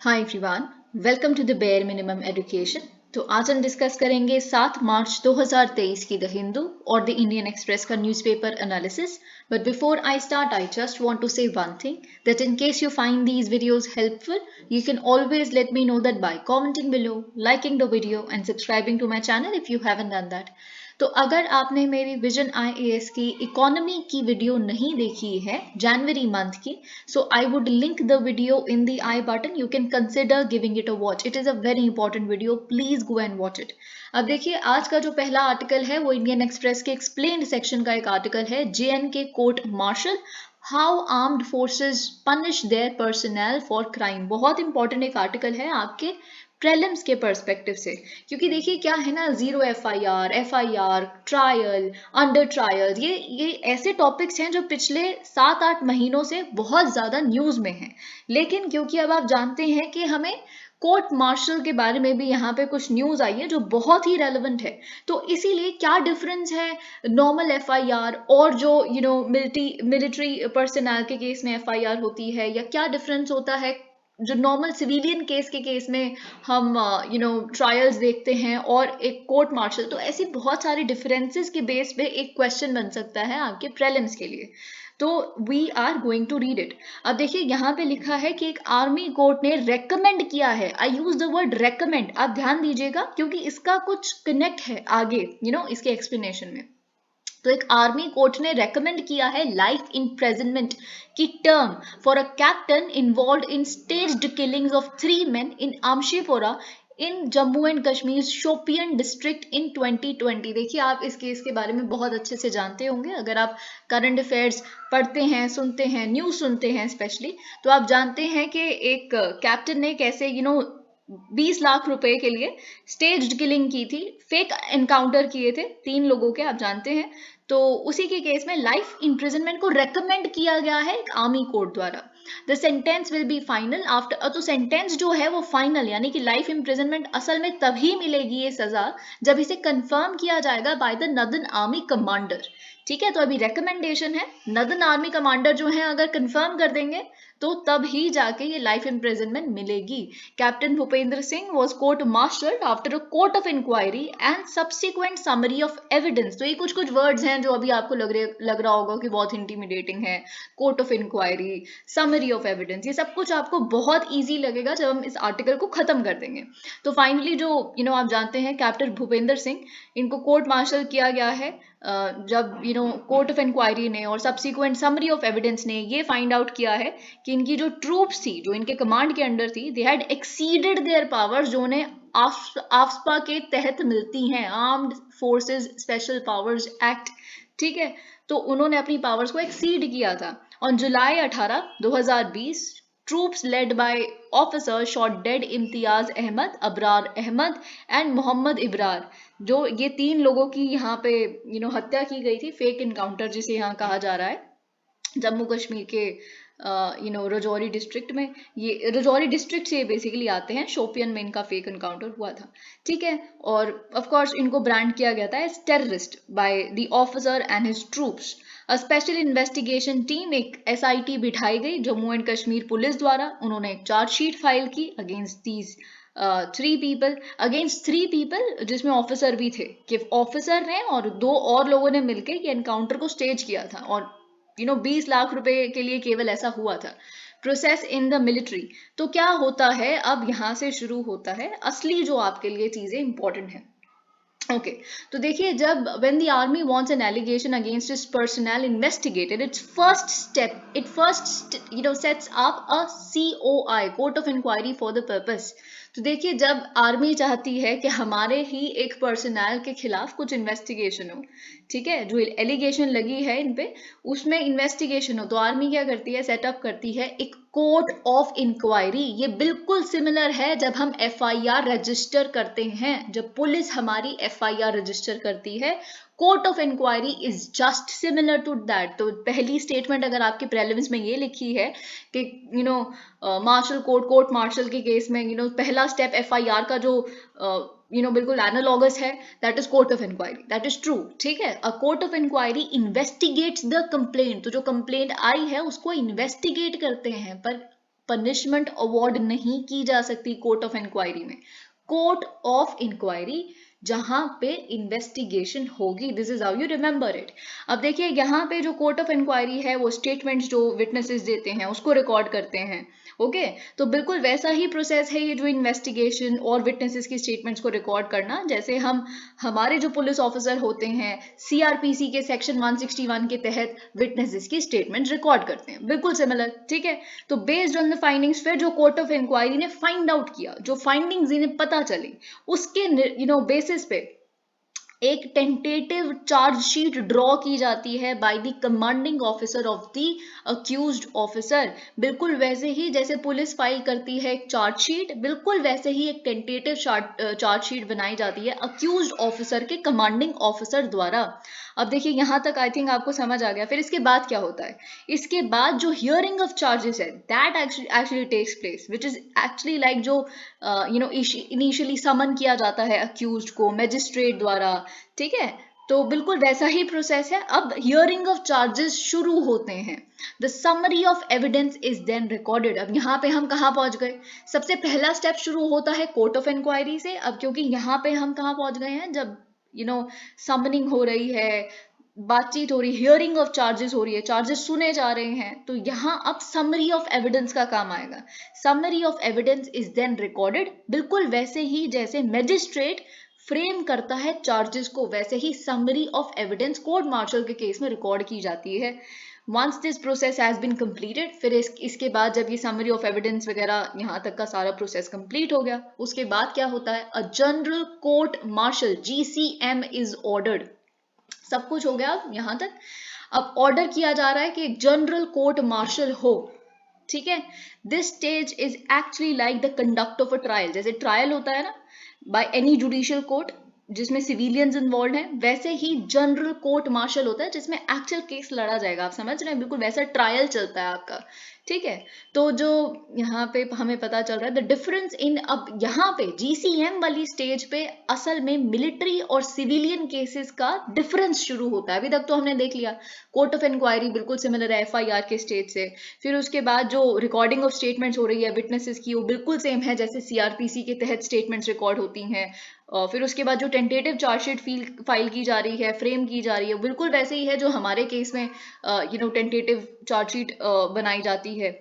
Hi everyone, welcome to the bare minimum education. तो आज हम डिस्कस करेंगे 7 मार्च 2023 की द हिंदू और द इंडियन एक्सप्रेस का newspaper analysis. But before I start, I just want to say one thing that in case you find these videos helpful, you can always let me know that by commenting below, liking the video and subscribing to my channel if you haven't done that. तो अगर आपने मेरी vision IAS की economy की video नहीं देखी है जनवरी month की, so I would link the video in the I button. You can consider giving it a watch. It is a very important video. Please go and watch it. अब देखिए, आज का जो पहला आर्टिकल है वो इंडियन एक्सप्रेस के explained section का एक आर्टिकल है, JNK court martial how armed forces punish their personnel for crime. बहुत इंपॉर्टेंट एक आर्टिकल है आपके प्रेलिम्स के पर्सपेक्टिव से, क्योंकि देखिए क्या है ना, 0 FIR, ट्रायल, अंडर ट्रायल, ये ऐसे टॉपिक्स हैं जो पिछले 7-8 महीनों से बहुत ज़्यादा न्यूज़ में हैं। लेकिन क्योंकि अब आप जानते हैं कि हमें कोर्ट मार्शल के बारे में भी यहाँ पे कुछ न्यूज़ आई है जो बहुत ही रेलेवेंट है, तो इसीलिए क्या डिफरेंस है नॉर्मल FIR और जो मिलिट्री पर्सनल के केस में FIR होती है, या क्या डिफरेंस होता है जो नॉर्मल सिविलियन केस के केस में हम ट्रायल्स देखते हैं और एक कोर्ट मार्शल। तो ऐसी बहुत सारी डिफरेंसेस के बेस पे एक क्वेश्चन बन सकता है आपके प्रीलिम्स के लिए। तो we are going to read it. अब देखिए यहाँ पे लिखा है कि एक आर्मी कोर्ट ने रेकमेंड किया है। आई यूज द वर्ड रेकमेंड, आप ध्यान दीजिएगा क्योंकि इसका कुछ कनेक्ट है आगे इसके एक्सप्लेनेशन में। तो एक आर्मी कोर्ट ने रेकमेंड किया है लाइफ इम्प्रिजनमेंट की term for a captain involved in staged killings of 3 men in Amshipora in Jammu and Kashmir Shopian district in 2020। देखिए, आप इस केस के बारे में बहुत अच्छे से जानते होंगे, अगर आप करंट अफेयर्स पढ़ते हैं, सुनते हैं, न्यूज़ सुनते हैं स्पेशली, तो आप जानते हैं कि एक कैप्टन ने कैसे 20 लाख रुपए के लिए स्टेज्ड किलिंग की थी, फेक एनकाउंटर किए थे 3 लोगों के, आप जानते हैं। तो उसी के केस में लाइफ इम्प्रिजनमेंट को रेकमेंड किया गया है एक आर्मी कोर्ट द्वारा। The sentence will be final after, तो सेंटेंस जो है वो फाइनल यानी कि लाइफ इम्प्रिजनमेंट असल में तभी मिलेगी ये सजा जब इसे कंफर्म किया जाएगा by the northern army commander. ठीक है, तो अभी रेकमेंडेशन है, नदन आर्मी कमांडर जो है अगर कंफर्म कर देंगे तो तब ही जाके ये लाइफ इम्प्रिजनमेंट मिलेगी। Captain Bhupendra Singh was court martialled after a court of inquiry and subsequent summary of evidence. तो ये कुछ कुछ हैं जो अभी आपको लग रहा होगा कि बहुत इंटीमिडेटिंग है। Court of inquiry, summary of evidence, ये सब कुछ आपको बहुत ईजी लगेगा जब हम इस आर्टिकल को खत्म कर देंगे। तो फाइनली जो आप जानते हैं कैप्टन भूपेंद्र सिंह, इनको कोर्ट मार्शल किया गया है जब कोर्ट ऑफ इंक्वायरी ने और सब्सिक्वेंट समरी ऑफ एविडेंस ने ये फाइंड आउट किया है कि इनकी जो ट्रूप्स थी, जो इनके कमांड के अंडर थी, they had exceeded there powers, जो उन्हें आफ्सपा के तहत मिलती हैं, armed forces special powers act. ठीक है, तो उन्होंने अपनी पावर्स को एक्सीड किया था। On July 18, 2020, troops led by officer shot dead Imtiaz Ahmed, Abrar Ahmed and Mohammad Ibrar, जो ये 3 लोगों की यहाँ पे हत्या की गई थी, फेक इनकाउंटर जिसे यहाँ कहा जा रहा है, जम्मू कश्मीर के रजौरी डिस्ट्रिक्ट में। ये रजौरी डिस्ट्रिक्ट से बेसिकली आते हैं, शोपियन में इनका फेक एनकाउंटर हुआ था। ठीक है, और ऑफ कोर्स इनको ब्रांड किया गया था as terrorist by the officer and his troops. A special investigation team, एक SIT बिठाई गई जम्मू एंड कश्मीर पुलिस द्वारा। उन्होंने एक चार्जशीट फाइल की अगेंस्ट दीज 3 पीपल, जिसमें ऑफिसर भी थे, कि ऑफिसर ने और 2 और लोगों ने मिलकर ये एनकाउंटर को स्टेज किया था, और 20 लाख रुपए के लिए केवल ऐसा हुआ था। प्रोसेस इन द मिलिट्री, तो क्या होता है, अब यहाँ से शुरू होता है असली जो आपके लिए चीजें इंपॉर्टेंट है। ओके, तो देखिए, जब when the army wants an allegation against its personnel investigated, its first step, it first sets up a COI, court of inquiry for the purpose। तो देखिए, जब आर्मी चाहती है कि हमारे ही एक पर्सनल के खिलाफ कुछ इन्वेस्टिगेशन हो, ठीक है, जो एलिगेशन लगी है इन पे, उसमें इन्वेस्टिगेशन हो, तो आर्मी क्या करती है, सेटअप करती है एक कोर्ट ऑफ इंक्वायरी। ये बिल्कुल सिमिलर है जब हम FIR रजिस्टर करते हैं, जब पुलिस हमारी FIR रजिस्टर करती है, court of inquiry is just similar to that. तो पहली स्टेटमेंट अगर आपके प्रीलिम्स में ये लिखी है कि मार्शल कोर्ट मार्शल के केस में पहला स्टेप FIR का जो बिल्कुल एनालॉगस है, that is court of inquiry, that is true. ठीक है, a court of inquiry investigates the complaint, तो जो कंप्लेंट आई है उसको इन्वेस्टिगेट करते हैं, पर पनिशमेंट अवॉर्ड नहीं की जा सकती कोर्ट ऑफ इंक्वायरी में। कोर्ट ऑफ इंक्वायरी जहां पे इन्वेस्टिगेशन होगी, this is how you remember it. अब देखिए यहाँ पे जो कोर्ट ऑफ इंक्वायरी है वो स्टेटमेंट्स जो विटनेसेस देते हैं उसको रिकॉर्ड करते हैं। ओके तो बिल्कुल वैसा ही प्रोसेस है ये जो इन्वेस्टिगेशन और विटनेसेस की स्टेटमेंट्स को रिकॉर्ड करना, जैसे हम हमारे जो पुलिस ऑफिसर होते हैं सीआरपीसी के सेक्शन 161 के तहत विटनेसेस की स्टेटमेंट रिकॉर्ड करते हैं, बिल्कुल सिमिलर। ठीक है, तो बेस्ड ऑन द फाइंडिंग्स फिर जो कोर्ट ऑफ इंक्वायरी ने फाइंड आउट किया, जो फाइंडिंग्स इन्हें पता चली उसके बेसिस पे एक टेंटेटिव चार्जशीट ड्रॉ की जाती है by the commanding officer of the accused officer. बिल्कुल वैसे ही जैसे पुलिस फाइल करती है एक चार्जशीट, बिल्कुल वैसे ही एक टेंटेटिव चार्जशीट बनाई जाती है अक्यूज्ड ऑफिसर के कमांडिंग ऑफिसर द्वारा। अब देखिए यहाँ तक आई थिंक आपको समझ आ गया। फिर इसके बाद क्या होता है, इसके बाद जो हियरिंग ऑफ चार्जेस है that actually takes place, which is actually like जो इनिशियली समन किया जाता है अक्यूज्ड को मैजिस्ट्रेट द्वारा। ठीक है, तो बिल्कुल वैसा ही प्रोसेस है। अब हियरिंग ऑफ चार्जेस शुरू होते हैं, the summary of evidence is then recorded. अब यहाँ पे हम कहाँ पहुंच गए, सबसे पहला स्टेप शुरू होता है कोर्ट ऑफ इंक्वायरी से। अब क्योंकि यहाँ पे हम कहाँ पहुंच गए हैं, जब समनिंग हो रही है, बातचीत हो रही, हियरिंग ऑफ चार्जेस हो रही है, चार्जेस सुने जा रहे हैं, तो यहाँ अब समरी ऑफ एविडेंस का काम आएगा। Summary of evidence is then recorded, बिल्कुल वैसे ही जैसे मैजिस्ट्रेट फ्रेम करता है चार्जेस को, वैसे ही summary of evidence court martial के केस में रिकॉर्ड की जाती है। Once this process has been completed, फिर इसके बाद जब ये समरी ऑफ एविडेंस वगैरह यहाँ तक का सारा प्रोसेस कंप्लीट हो गया, उसके बाद क्या होता है, a general court martial GCM is ordered. सब कुछ हो गया यहाँ तक। अब ऑर्डर किया जा रहा है कि एक जनरल कोर्ट मार्शल हो। ठीक है, this stage is actually like the conduct of a trial. जैसे ट्रायल होता है ना बाय एनी जुडिशियल कोर्ट जिसमें सिविलियंस इन्वॉल्व हैं, वैसे ही जनरल कोर्ट मार्शल होता है जिसमें एक्चुअल केस लड़ा जाएगा। आप समझ रहे हैं, बिल्कुल वैसा ट्रायल चलता है आपका। ठीक है, तो जो यहाँ पे हमें पता चल रहा है द डिफरेंस इन, अब यहाँ पे GCM वाली स्टेज पे असल में मिलिट्री और सिविलियन केसेस का डिफरेंस शुरू होता है। अभी तक तो हमने देख लिया कोर्ट ऑफ इंक्वायरी बिल्कुल सिमिलर है FIR के स्टेज से, फिर उसके बाद जो रिकॉर्डिंग ऑफ स्टेटमेंट्स हो रही है विटनेसेस की वो बिल्कुल सेम है जैसे CRPC के तहत स्टेटमेंट्स रिकॉर्ड होती हैं। फिर उसके बाद जो टेंटेटिव चार्जशीट फाइल की जा रही है, फ्रेम की जा रही है, बिल्कुल वैसे ही है जो हमारे केस में टेंटेटिव चार्जशीट बनाई जाती है।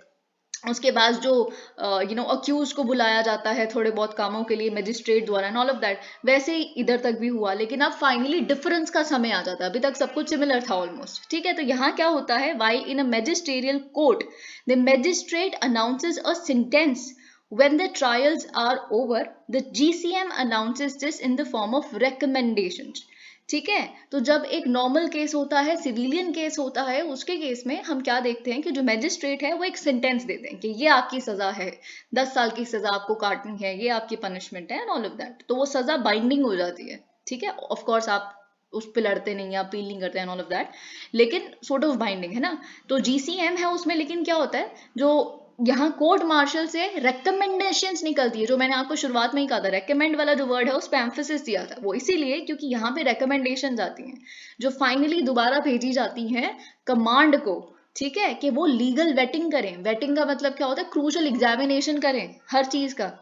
उसके बाद जो अक्यूज को बुलाया जाता है थोड़े बहुत कामों के लिए मैजिस्ट्रेट द्वारा एंड ऑल ऑफ दैट, वैसे ही इधर तक भी हुआ। लेकिन अब फाइनली डिफरेंस का समय आ जाता है, अभी तक सब कुछ सिमिलर था ऑलमोस्ट। ठीक है, तो यहाँ क्या होता है, why in a magisterial court the magistrate announces a sentence when the trials are over, the GCM announces this in the form of recommendations। ठीक है, तो जब एक नॉर्मल केस होता है, सिविलियन केस होता है, उसके केस में हम क्या देखते हैं कि जो मैजिस्ट्रेट है वो एक सेंटेंस देते हैं कि ये आपकी सजा है, 10 साल की सजा आपको काटनी है, ये आपकी पनिशमेंट है एंड ऑल ऑफ दैट। तो वो सजा बाइंडिंग हो जाती है। ठीक है, ऑफ कोर्स आप उस पर लड़ते नहीं, आप अपील नहीं करते एंड ऑल ऑफ दैट, लेकिन सोर्ट ऑफ बाइंडिंग है ना। तो GCM है उसमें, लेकिन क्या होता है जो यहाँ कोर्ट मार्शल से रेकमेंडेशंस निकलती है, जो मैंने आपको शुरुआत में ही कहा था, रेकमेंड वाला जो वर्ड है उस पर एम्फेसिस दिया था, वो इसीलिए क्योंकि यहाँ पे रेकमेंडेशंस आती हैं जो फाइनली दोबारा भेजी जाती हैं कमांड को। ठीक है, कि वो लीगल वेटिंग करें। वेटिंग का मतलब क्या होता है, क्रूशल एग्जामिनेशन करें हर चीज का।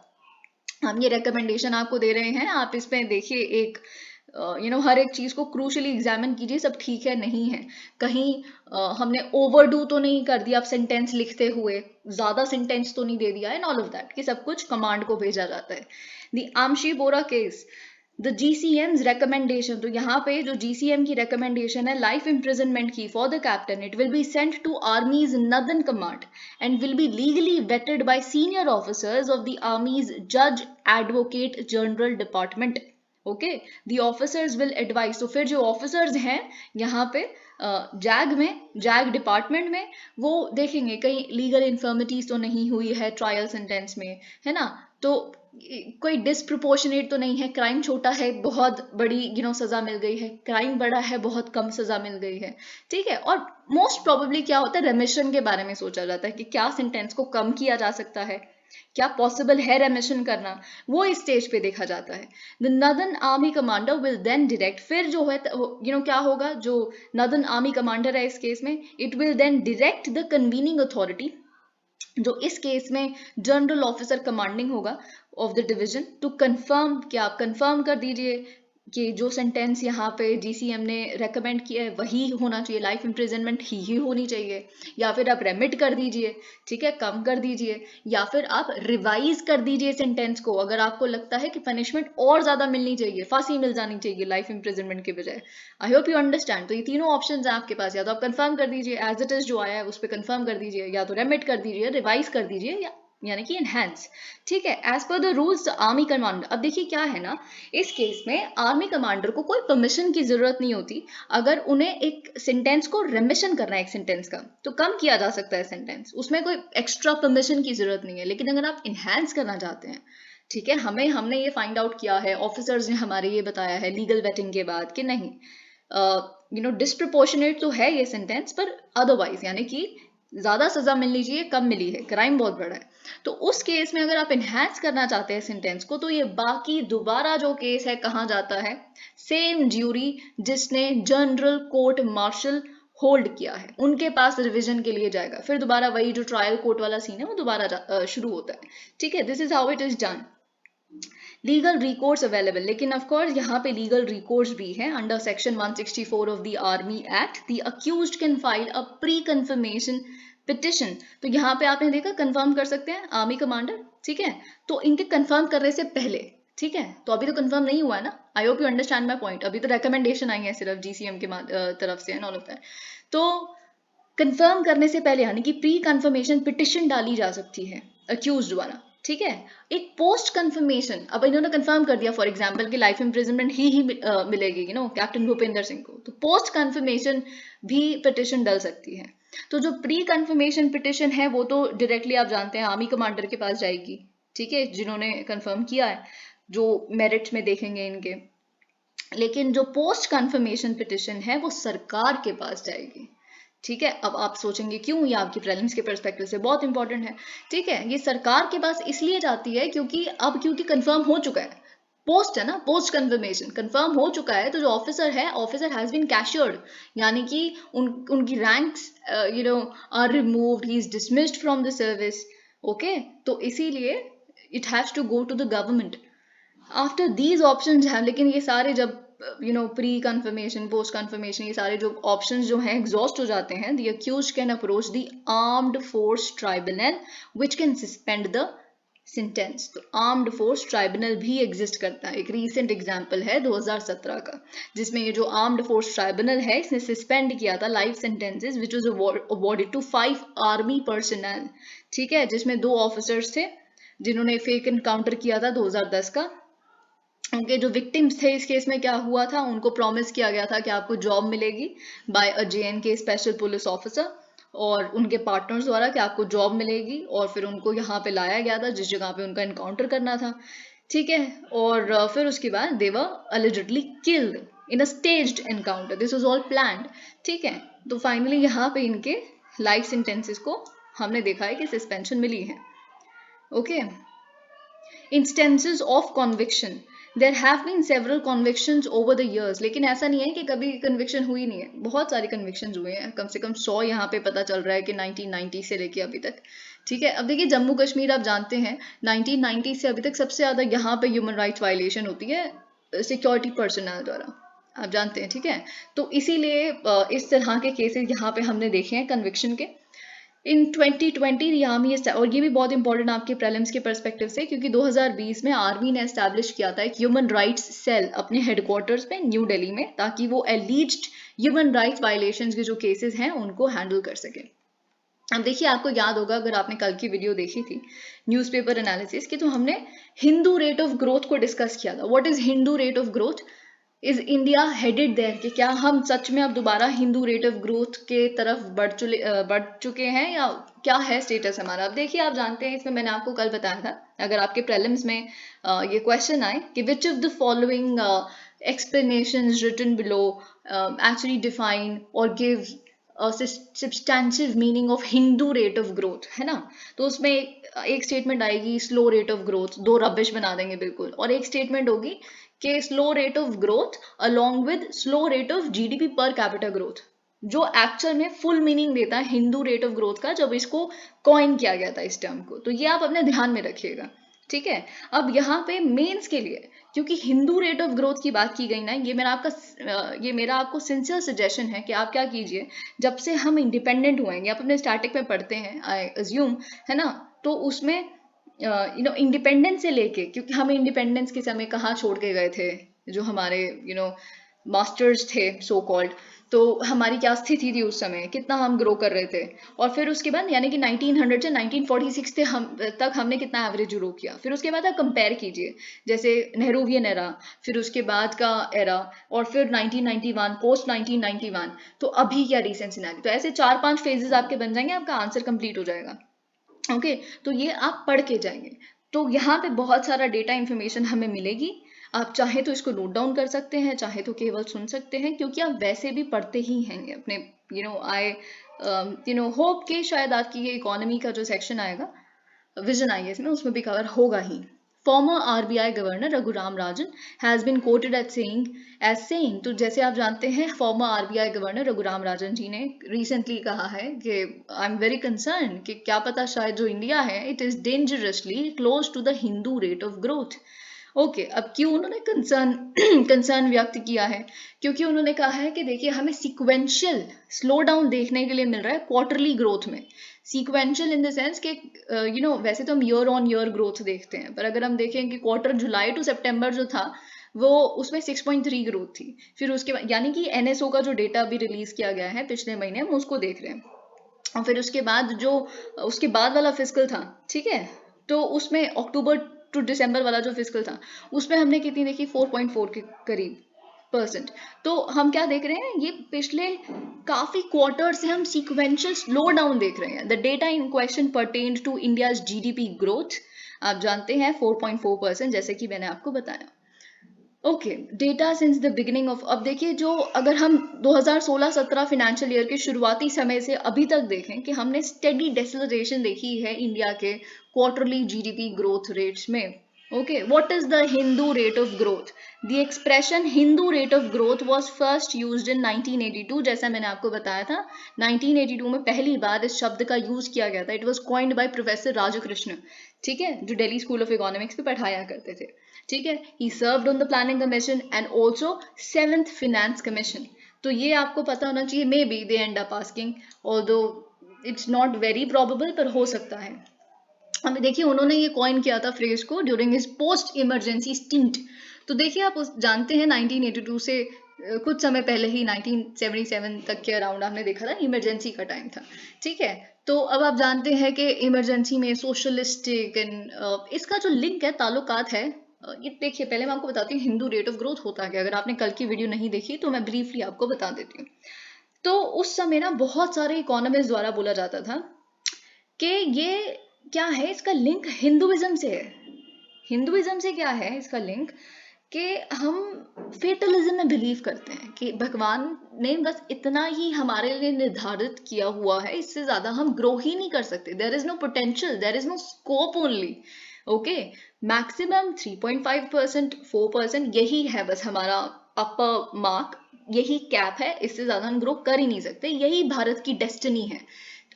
हम ये रेकमेंडेशन आपको दे रहे हैं, आप इसमें देखिए एक हर एक चीज को क्रूशली एग्जामिन कीजिए, सब ठीक है नहीं है, कहीं हमने ओवरडू तो नहीं कर दिया, आप सेंटेंस लिखते हुए ज्यादा सेंटेंस तो नहीं दे दिया एंड ऑल ऑफ दैट, कि सब कुछ कमांड को भेजा जाता है। The Amshipora case, the GCM's recommendation, तो यहाँ पे जो GCM की recommendation है लाइफ imprisonment की for the captain, it will be sent to Army's Northern Command and will be legally vetted by senior officers of the Army's Judge Advocate General Department। Okay, the officers will advice, तो फिर जो officers हैं यहाँ पे zag department में, वो देखेंगे कहीं लीगल इन्फर्मिटीज तो नहीं हुई है ट्रायल सेंटेंस में, है ना, तो कोई डिसप्रोपोर्शनेट तो नहीं है, क्राइम छोटा है बहुत बड़ी सजा मिल गई है, क्राइम बड़ा है बहुत कम सजा मिल गई है। ठीक है, और मोस्ट प्रोबेबली क्या होता है, रेमिशन के बारे में सोचा जाता है कि क्या सेंटेंस को कम किया जा सकता है, क्या पॉसिबल है रेमिशन करना, वो इस स्टेज पे देखा जाता है। The northern army commander will then direct, फिर जो है क्या होगा, जो नॉर्दर्न आर्मी कमांडर है इस केस में, it will then direct the convening authority जो इस केस में जनरल ऑफिसर कमांडिंग होगा of the division to confirm, कि आप कंफर्म कर दीजिए कि जो सेंटेंस यहाँ पे जीसीएम ने रेकमेंड किया है वही होना चाहिए, लाइफ इम्प्रिजनमेंट ही होनी चाहिए, या फिर आप रेमिट कर दीजिए, ठीक है, कम कर दीजिए, या फिर आप रिवाइज कर दीजिए सेंटेंस को अगर आपको लगता है कि पनिशमेंट और ज्यादा मिलनी चाहिए, फांसी मिल जानी चाहिए लाइफ इम्प्रिजनमेंट के बजाय। आई होप यू अंडरस्टैंड। तो ये तीनों ऑप्शंस हैं आपके पास, या तो आप कंफर्म कर दीजिए एज इट इज जो आया है उस पर कंफर्म कर दीजिए, या तो रेमिट कर दीजिए, रिवाइज कर दीजिए, या यानी कि इनहेंस, ठीक है, as per the rules army commander. अब देखिए क्या है ना, इस केस में आर्मी कमांडर को कोई परमिशन की जरूरत नहीं होती। अगर उन्हें एक सेंटेंस को रेमिशन करना है, एक सेंटेंस का, तो कम किया जा सकता है सेंटेंस, उसमें कोई एक्स्ट्रा परमिशन की जरूरत नहीं है। लेकिन अगर आप इनहेंस करना चाहते हैं, ठीक है, हमने ये फाइंड आउट किया है, ऑफिसर्स ने हमारे ये बताया है लीगल वेटिंग के बाद कि नहीं, डिस्प्रपोर्शनेट तो है ये सेंटेंस, पर अदरवाइज यानी कि ज्यादा सजा मिलनी चाहिए, कम मिली है, क्राइम बहुत बड़ा है, तो उस केस में अगर आप इनहैंस करना चाहते हैं सेंटेंस को, तो ये बाकी दोबारा जो केस है कहाँ जाता है, सेम ज्यूरी जिसने जनरल कोर्ट मार्शल होल्ड किया है उनके पास रिवीजन के लिए जाएगा। फिर दोबारा वही जो ट्रायल कोर्ट वाला सीन है वो दोबारा शुरू होता है, ठीक है। This is how it is done. Legal recourse available, लेकिन ऑफ कोर्स यहाँ पे लीगल रिकोर्स भी है under section 164 of the army act. The accused can file a pre confirmation petition. तो यहाँ पे आपने देखा कंफर्म कर सकते हैं आर्मी कमांडर, ठीक है, तो इनके कंफर्म करने से पहले, ठीक है, तो अभी तो कंफर्म नहीं हुआ है ना, आई hope you understand my point, अभी तो रिकमेंडेशन आई है सिर्फ जीसीएम के तरफ से एंड ऑल ऑफ दैट। तो कंफर्म करने से पहले यानी कि प्री कंफर्मेशन पिटिशन डाली जा सकती है अक्यूज द्वारा, ठीक है। एक पोस्ट कंफर्मेशन, अब इन्होंने कंफर्म कर दिया फॉर एग्जांपल कि लाइफ इम्प्रिजनमेंट ही मिलेगी कैप्टन भूपेंद्र सिंह को, तो पोस्ट कंफर्मेशन भी पिटिशन डल सकती है। तो जो प्री कंफर्मेशन पिटिशन है वो तो डायरेक्टली आप जानते हैं आर्मी कमांडर के पास जाएगी, ठीक है, जिन्होंने कंफर्म किया है, जो मेरिट में देखेंगे इनके। लेकिन जो पोस्ट कंफर्मेशन पिटिशन है वो सरकार के पास जाएगी, ठीक है। अब आप सोचेंगे क्यों, ये आपकी प्रीलिम्स के पर्सपेक्टिव से बहुत इंपॉर्टेंट है, ठीक है। ये सरकार के पास इसलिए जाती है क्योंकि कंफर्म हो चुका है, पोस्ट है ना, पोस्ट कंफर्मेशन कंफर्म हो चुका है, तो जो ऑफिसर है, ऑफिसर हैज बीन कैश्योर्ड, यानी कि उनकी ranks are removed, he is dismissed from the service, okay. तो इसीलिए it has to go to the government after these options हैं। लेकिन ये सारे जब प्री कंफर्मेशन, पोस्ट कंफर्मेशन, ये सारे जो ऑप्शंस जो हैं एग्जॉस्ट हो जाते हैं, the accused can approach the armed force tribunal which can suspend the sentence. तो आर्म्ड फोर्स ट्राइब्यूनल भी एग्जिस्ट करता है, एक रीसेंट एग्जांपल है 2017 का, जिसमें ये जो आर्म्ड फोर्स ट्राइब्यूनल है इसने सस्पेंड किया था life sentences which was awarded to 5 army personnel, ठीक है, जिसमें 2 ऑफिसर्स थे जिन्होंने फेक एनकाउंटर किया था 2010 का। उनके जो विक्टिम्स थे इस केस में क्या हुआ था, उनको प्रॉमिस किया गया था कि आपको जॉब मिलेगी बाय अ जेएनके स्पेशल पुलिस ऑफिसर और उनके पार्टनर्स द्वारा कि आपको जॉब मिलेगी, और फिर उनको यहाँ पे लाया गया था जिस जगह पे उनका एनकाउंटर करना था, ठीक है। और फिर उसके बाद they were allegedly killed in a staged encounter, this was all planned, ठीक है। तो फाइनली यहाँ पे इनके लाइफ सेंटेंसेस को हमने देखा है कि सस्पेंशन मिली है, okay. Instances of conviction, there have been several convictions over the years, लेकिन ऐसा नहीं है कि कभी कन्विक्शन हुई नहीं है, बहुत सारी कन्विक्शंस हुए हैं, कम से कम 100 यहाँ पे पता चल रहा है कि 1990 से लेके अभी तक, ठीक है। अब देखिए जम्मू कश्मीर आप जानते हैं 1990 से अभी तक सबसे ज्यादा यहाँ पे ह्यूमन राइट्स वायलेशन होती है सिक्योरिटी पर्सनल द्वारा, आप जानते हैं, ठीक है। तो इसीलिए इस तरह के केसेस यहाँ पे हमने देखे हैं कन्विक्शन के। इन 2020 आर्मी, और ये भी बहुत इंपॉर्टेंट आपके प्रीलिम्स के पर्सपेक्टिव से, क्योंकि 2020 में आर्मी ने एस्टैब्लिश किया था एक ह्यूमन राइट्स सेल अपने हेडक्वार्टर्स पे न्यू दिल्ली में, ताकि वो एलिज्ड ह्यूमन राइट्स वायलेशंस के जो केसेस हैं उनको हैंडल कर सके। अब देखिए आपको याद होगा अगर आपने कल की वीडियो देखी थी न्यूज़पेपर एनालिसिस की, तो हमने हिंदू रेट ऑफ ग्रोथ को डिस्कस किया था। What is Hindu rate of growth, is India headed there, कि क्या हम सच में अब दोबारा हिंदू रेट ऑफ ग्रोथ के तरफ बढ़ चुके हैं, या क्या है स्टेटस हमारा। अब देखिए आप जानते हैं, इसमें मैंने आपको कल बताया था अगर आपके प्रीलिम्स में ये क्वेश्चन आए कि which of the following explanations written below actually define or give substantive meaning of Hindu rate of growth, है ना। तो उसमें एक स्टेटमेंट आएगी slow rate of growth, 2 rubbish बना देंगे बिल्कुल, और एक स्टेटमेंट होगी कि slow rate of growth along with slow rate of GDP per capita growth, जो एक्चुअल में फुल मीनिंग देता है हिंदू रेट ऑफ ग्रोथ का, जब इसको कॉइन किया गया था इस टर्म को। तो ये आप अपने ध्यान में रखिएगा, ठीक है। अब यहाँ पे मेंस के लिए, क्योंकि हिंदू रेट ऑफ ग्रोथ की बात की गई ना, ये मेरा आपको सिंसियर सजेशन है कि आप क्या कीजिए, जब से हम इंडिपेंडेंट हुए हैं, आप अपने स्टैटिक में पढ़ते हैं आई अज्यूम, है ना, तो उसमें इंडिपेंडेंस से लेके, क्योंकि हम इंडिपेंडेंस के समय कहाँ छोड़ के गए थे, जो हमारे मास्टर्स थे सो कॉल्ड, तो हमारी क्या स्थिति थी उस समय, कितना हम ग्रो कर रहे थे, और फिर उसके बाद यानी कि 1900 से 1946 तक हमने कितना एवरेज ग्रो किया। फिर उसके बाद आप कंपेयर कीजिए, जैसे नेहरूवियन एरा, फिर उसके बाद का एरा, और फिर 1991, पोस्ट 1991, तो अभी क्या रिसेंट सिनेरियो। तो ऐसे 4-5 फेजेस आपके बन जाएंगे, आपका आंसर कंप्लीट हो जाएगा। ओके, तो ये आप पढ़ के जाएंगे, तो यहाँ पे बहुत सारा डेटा इंफॉर्मेशन हमें मिलेगी। आप चाहे तो इसको नोट डाउन कर सकते हैं, चाहे तो केवल सुन सकते हैं, क्योंकि आप वैसे भी पढ़ते ही हैं अपने आई होप कि शायद आपकी ये इकोनॉमी का जो सेक्शन आएगा, विजन आई में, उसमें भी कवर होगा ही। Former RBI governor Raghuram Rajan has been quoted as saying, तो जैसे आप जानते हैं former RBI governor Raghuram Rajan ji ने रिसेंटली कहा है कि आई एम वेरी कंसर्न कि क्या पता शायद जो इंडिया है it is dangerously close to the Hindu rate of growth. Okay, अब क्यों उन्होंने कंसर्न व्यक्त किया है, क्योंकि उन्होंने कहा है कि देखिए हमें सिक्वेंशियल स्लो डाउन देखने के लिए मिल रहा है क्वार्टरली ग्रोथ में। सीक्वेंशियल इन द सेंस कि वैसे तो हम ईयर ऑन ईयर ग्रोथ देखते हैं, पर अगर हम देखें कि क्वार्टर जुलाई टू सितंबर जो था वो उसमें 6.3 ग्रोथ थी। फिर उसके बाद यानी कि एनएसओ का जो डेटा अभी रिलीज किया गया है पिछले महीने, हम उसको देख रहे हैं, और फिर उसके बाद जो उसके बाद वाला फिस्कल था, ठीक है, तो उसमें अक्टूबर टू दिसंबर वाला जो फिस्कल था उसमें हमने कितनी देखी, 4.4 के करीब %। तो हम क्या देख रहे हैं, ये पिछले काफी क्वार्टर से हम सीक्वेंशियल स्लो डाउन देख रहे हैं। The data in question pertained to India's GDP growth, आप जानते हैं 4.4%, जैसे कि मैंने आपको बताया। Okay, data since the beginning of, अब देखिए जो अगर हम 2016-17 फाइनेंशियल ईयर के शुरुआती समय से अभी तक देखें कि हमने स्टेडी डेसेलरेशन देखी है इंडिया के क्वार्टरली जीडीपी ग्रोथ रेट्स में। Okay, what is the Hindu rate of growth? The expression Hindu rate of growth was first used in 1982, जैसा मैंने आपको बताया था 1982 में पहली बार इस शब्द का यूज किया गया था। It was coined by professor Rajkrishna, ठीक है, जो दिल्ली स्कूल ऑफ इकोनॉमिक्स पे पढ़ाया करते थे, ठीक है। ही served on the planning commission and also 7th finance commission. तो ये आपको पता होना चाहिए, may be they and up asking, although it's not very probable, पर हो सकता है। अब देखिए उन्होंने ये कॉइन किया था फ्रेज को during his post emergency stint. तो देखिए आप जानते हैं 1982 से कुछ समय पहले ही 1977 तक के अराउंड आपने देखा था इमरजेंसी का टाइम था, ठीक है। तो अब आप जानते हैं कि इमरजेंसी में सोशलिस्टिक एंड इसका जो लिंक है, ताल्लुकात है, ये देखिए पहले मैं आपको बताती हूँ हिंदू रेट ऑफ ग्रोथ होता है। अगर आपने कल की वीडियो नहीं देखी तो मैं ब्रीफली आपको बता देती हूँ। तो उस समय ना बहुत सारे इकोनॉमिस्ट द्वारा बोला जाता था कि ये क्या है, इसका लिंक हिंदुइज्म से है। हिंदुइज्म से क्या है इसका लिंक, कि हम फेटलिज्म में बिलीव करते हैं कि भगवान ने बस इतना ही हमारे लिए निर्धारित किया हुआ है, इससे ज्यादा हम ग्रो ही नहीं कर सकते। There is no potential, there is no scope only. Okay, maximum 3.5%, 4%, यही है बस हमारा अपर मार्क, यही कैप है, इससे ज्यादा हम ग्रो कर ही नहीं सकते। यही भारत की डेस्टिनी है,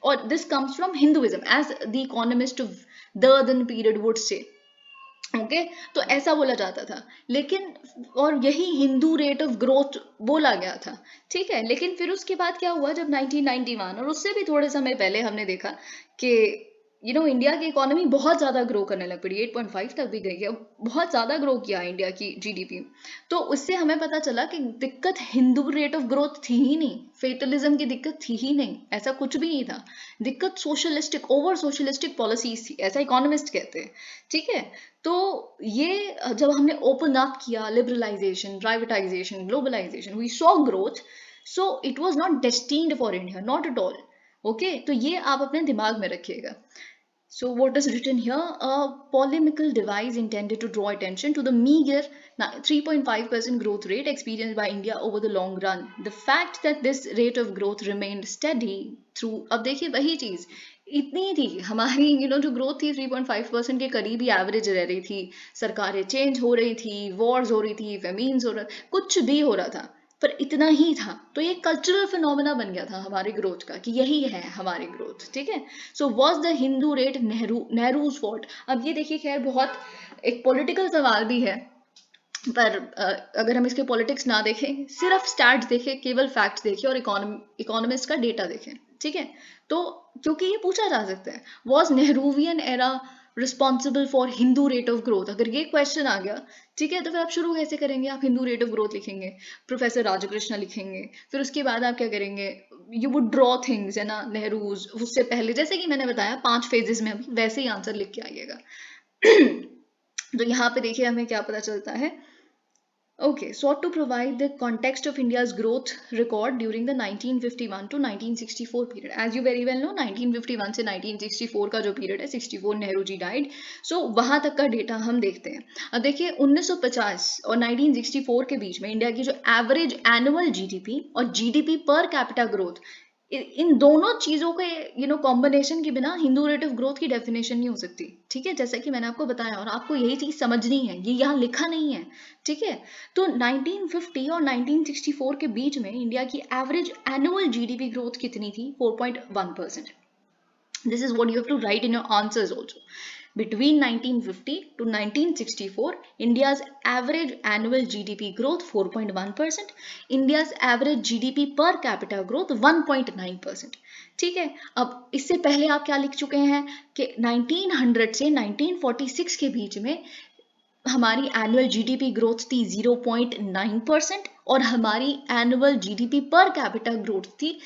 और this comes from Hinduism as the economist of the then period would say. Okay, तो ऐसा बोला जाता था, लेकिन और यही हिंदू रेट ऑफ ग्रोथ बोला गया था, ठीक है। लेकिन फिर उसके बाद क्या हुआ, जब 1991 और उससे भी थोड़े समय पहले हमने देखा कि इंडिया की इकोनॉमी बहुत ज्यादा ग्रो करने लग पड़ी, 8.5 तक भी गई है, बहुत ज्यादा ग्रो किया इंडिया की जीडीपी। तो उससे हमें पता चला कि दिक्कत हिंदू रेट ऑफ ग्रोथ थी ही नहीं, फेटलिज्म की दिक्कत थी ही नहीं, ऐसा कुछ भी नहीं था। दिक्कत सोशलिस्टिक, ओवर सोशलिस्टिक पॉलिसीज थी, ऐसा इकोनॉमिस्ट कहते हैं, ठीक है। तो ये जब हमने ओपन अप किया, liberalisation, privatisation, globalisation, we saw growth, so it was not destined for India, not at all. Okay, तो ये आप अपने दिमाग में रखिएगा। So what is written here? A polemical device intended to draw attention to the meager 3.5% growth rate experienced by India over the long run. The fact that this rate of growth remained steady through, अब देखिए वही चीज इतनी थी हमारी जो growth थी 3.5% के करीब ही एवरेज रह रही थी, सरकारें चेंज हो रही थी, वॉर्स हो रही थी, फेमीन्स हो रहा, कुछ भी हो रहा था, पर इतना ही था। तो ये कल्चरल फिनोमेना बन गया था हमारे ग्रोथ का कि यही है हमारी ग्रोथ, ठीक है। So was the Hindu rate Nehru's fault. अब ये देखिए खैर बहुत एक पॉलिटिकल सवाल भी है, पर अगर हम इसके पॉलिटिक्स ना देखें, सिर्फ स्टैट्स देखें, केवल फैक्ट्स देखें और इकोनॉमिस्ट का डेटा देखें, ठीक है, तो क्योंकि ये पूछा जा सकता है, was Nehruvian era responsible for Hindu rate of growth. अगर ये क्वेश्चन आ गया, ठीक है, तो फिर आप शुरू कैसे करेंगे? आप हिंदू रेट ऑफ ग्रोथ लिखेंगे, प्रोफेसर राजकृष्ण लिखेंगे, फिर उसके बाद आप क्या करेंगे? यू वुड ड्रॉ थिंग्स, है ना, नेहरूज, उससे पहले जैसे कि मैंने बताया 5 फेजेस में, अभी वैसे ही आंसर लिख के आइएगा। तो यहाँ पे देखिए हमें क्या पता चलता है। Okay, sought to provide the context of India's growth record during the 1951 to 1964 period. As you very well know, 1951 से 1964 का जो पीरियड है, 64 नेहरू जी डाइड, सो वहाँ तक का डेटा हम देखते हैं। अब देखिए 1950 और 1964 के बीच में इंडिया की जो एवरेज एनुअल जीडीपी और जीडीपी पर कैपिटा ग्रोथ, इन दोनों चीजों के कॉम्बिनेशन के बिना हिंदू रेट ऑफ ग्रोथ की डेफिनेशन नहीं हो सकती, ठीक है, जैसा कि मैंने आपको बताया, और आपको यही चीज समझनी है, ये यहाँ लिखा नहीं है, ठीक है। तो 1950 और 1964 के बीच में इंडिया की एवरेज एनुअल जीडीपी ग्रोथ कितनी थी? 4.1%। This is what you have to write in your answers also. Between 1950 to 1964, India's average annual GDP growth 4.1%, India's average GDP per capita growth 1.9%। ठीक है, अब इससे पहले आप क्या लिख चुके हैं कि 1900 से 1946 के बीच में हमारी एनुअल जीडीपी ग्रोथ थी 0.9% और हमारी annual GDP per capita growth थी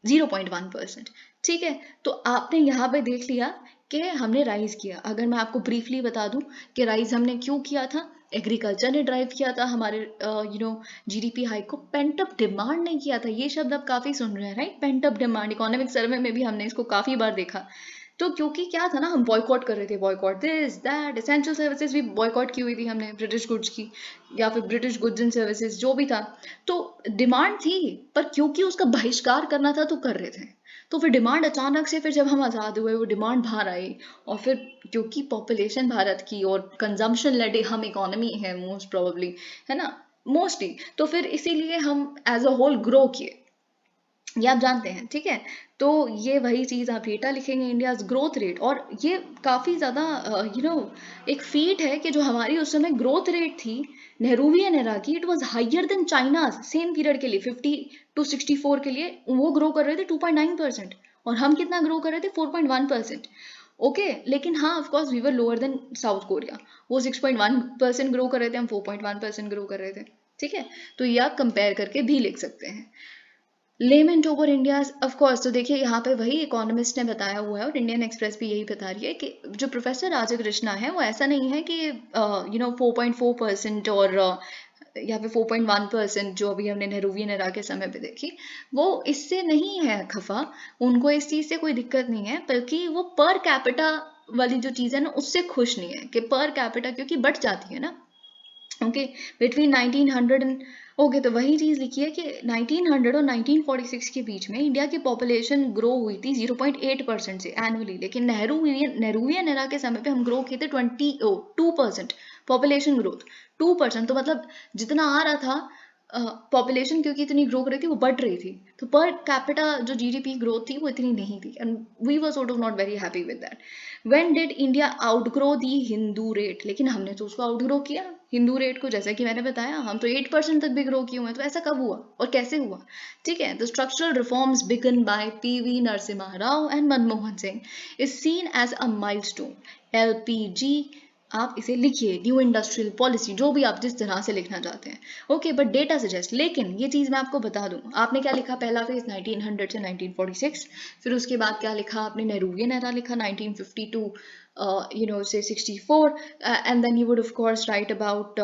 0.1%। ठीक है, तो आपने यहाँ पे देख लिया कि हमने राइज किया। अगर मैं आपको ब्रीफली बता दूं कि राइज हमने क्यों किया था, एग्रीकल्चर ने ड्राइव किया था हमारे जीडीपी हाइक को, पेंट अप डिमांड ने किया था। ये शब्द आप काफी सुन रहे हैं, right? Pent up demand, economic survey में भी हमने इसको काफी बार देखा। तो क्योंकि क्या था ना, हम बॉयकॉट कर रहे थे, boycott this that, essential services भी बॉयकॉट की हुई थी हमने, ब्रिटिश गुड्स की, या फिर ब्रिटिश गुड्स एंड सर्विसेज जो भी था। तो डिमांड थी, पर क्योंकि उसका बहिष्कार करना था तो कर रहे थे। तो फिर डिमांड अचानक से, फिर जब हम आज़ाद हुए, वो डिमांड बाहर आई, और फिर क्योंकि पॉपुलेशन भारत की और कंजम्पशन लेड हम इकोनॉमी है मोस्ट प्रोबेबली, है ना, मोस्टली, तो फिर इसीलिए हम एज अ होल ग्रो किए, ये आप जानते हैं, ठीक है। तो ये वही चीज आप डेटा लिखेंगे, इंडिया ग्रोथ रेट, और ये काफी ज्यादा एक फीट है कि जो हमारी उस समय ग्रोथ रेट थी नेहरूवियन एरा की, it was higher than China same period के लिए, 50 to 64 के लिए वो ग्रो कर रहे थे 2.9%, और हम कितना ग्रो कर रहे थे? 4.1%। ओके, लेकिन हाँ, of course we were lower than South Korea, वो 6.1% ग्रो कर रहे थे, हम 4.1% ग्रो कर रहे थे, ठीक है। तो ये आप कंपेयर करके भी लिख सकते हैं। Lament over India, of course, तो देखिए यहाँ पे वही इकोनॉमिस्ट ने बताया हुआ है और इंडियन एक्सप्रेस भी यही बता रही है कि जो प्रोफेसर राजकृष्णा है वो ऐसा नहीं है कि 4.4% और या फिर 4.1% जो अभी हमने नेहरूवियन एरा के समय पे देखी, वो इससे नहीं है खफा, उनको इस चीज से कोई दिक्कत नहीं है, बल्कि वो पर कैपिटा वाली जो चीज है ना, उससे खुश नहीं है कि पर कैपिटा क्योंकि बढ़ जाती है ना। ओके, बिटवीन 1900 एंड, ओके, तो वही चीज लिखी है कि 1900 और 1946 के बीच में इंडिया की पॉपुलेशन ग्रो हुई थी 0.8% से एनुअली, लेकिन नेहरूवियन एरा के समय पे हम ग्रो किए थे 2% पॉपुलेशन ग्रोथ, 2%। तो मतलब जितना आ रहा था पॉपुलेशन, क्योंकि इतनी ग्रो कर रही थी, वो बढ़ रही थी, तो पर कैपिटा जो जीडीपी ग्रोथ थी वो इतनी नहीं थी, and we were sort of not very happy with that. When did India outgrow the Hindu rate? लेकिन हमने तो उसको आउटग्रो किया हिंदू रेट को, जैसा कि मैंने बताया, हम तो 8% तक भी ग्रो किए हुए हैं। तो ऐसा कब हुआ और कैसे हुआ? ठीक है, the structural reforms began by PV Narasimha Rao and Manmohan Singh is seen as a milestone. LPG आप इसे लिखिए, न्यू इंडस्ट्रियल पॉलिसी, जो भी आप जिस तरह से लिखना चाहते हैं, ओके, बट डेटा सजेस्ट। लेकिन ये चीज मैं आपको बता दूं, आपने क्या लिखा? पहला फेज 1900 से 1946, फिर उसके बाद क्या लिखा आपने? नेहरूवियन एरा लिखा, 1952 say 64, and then you would of course write about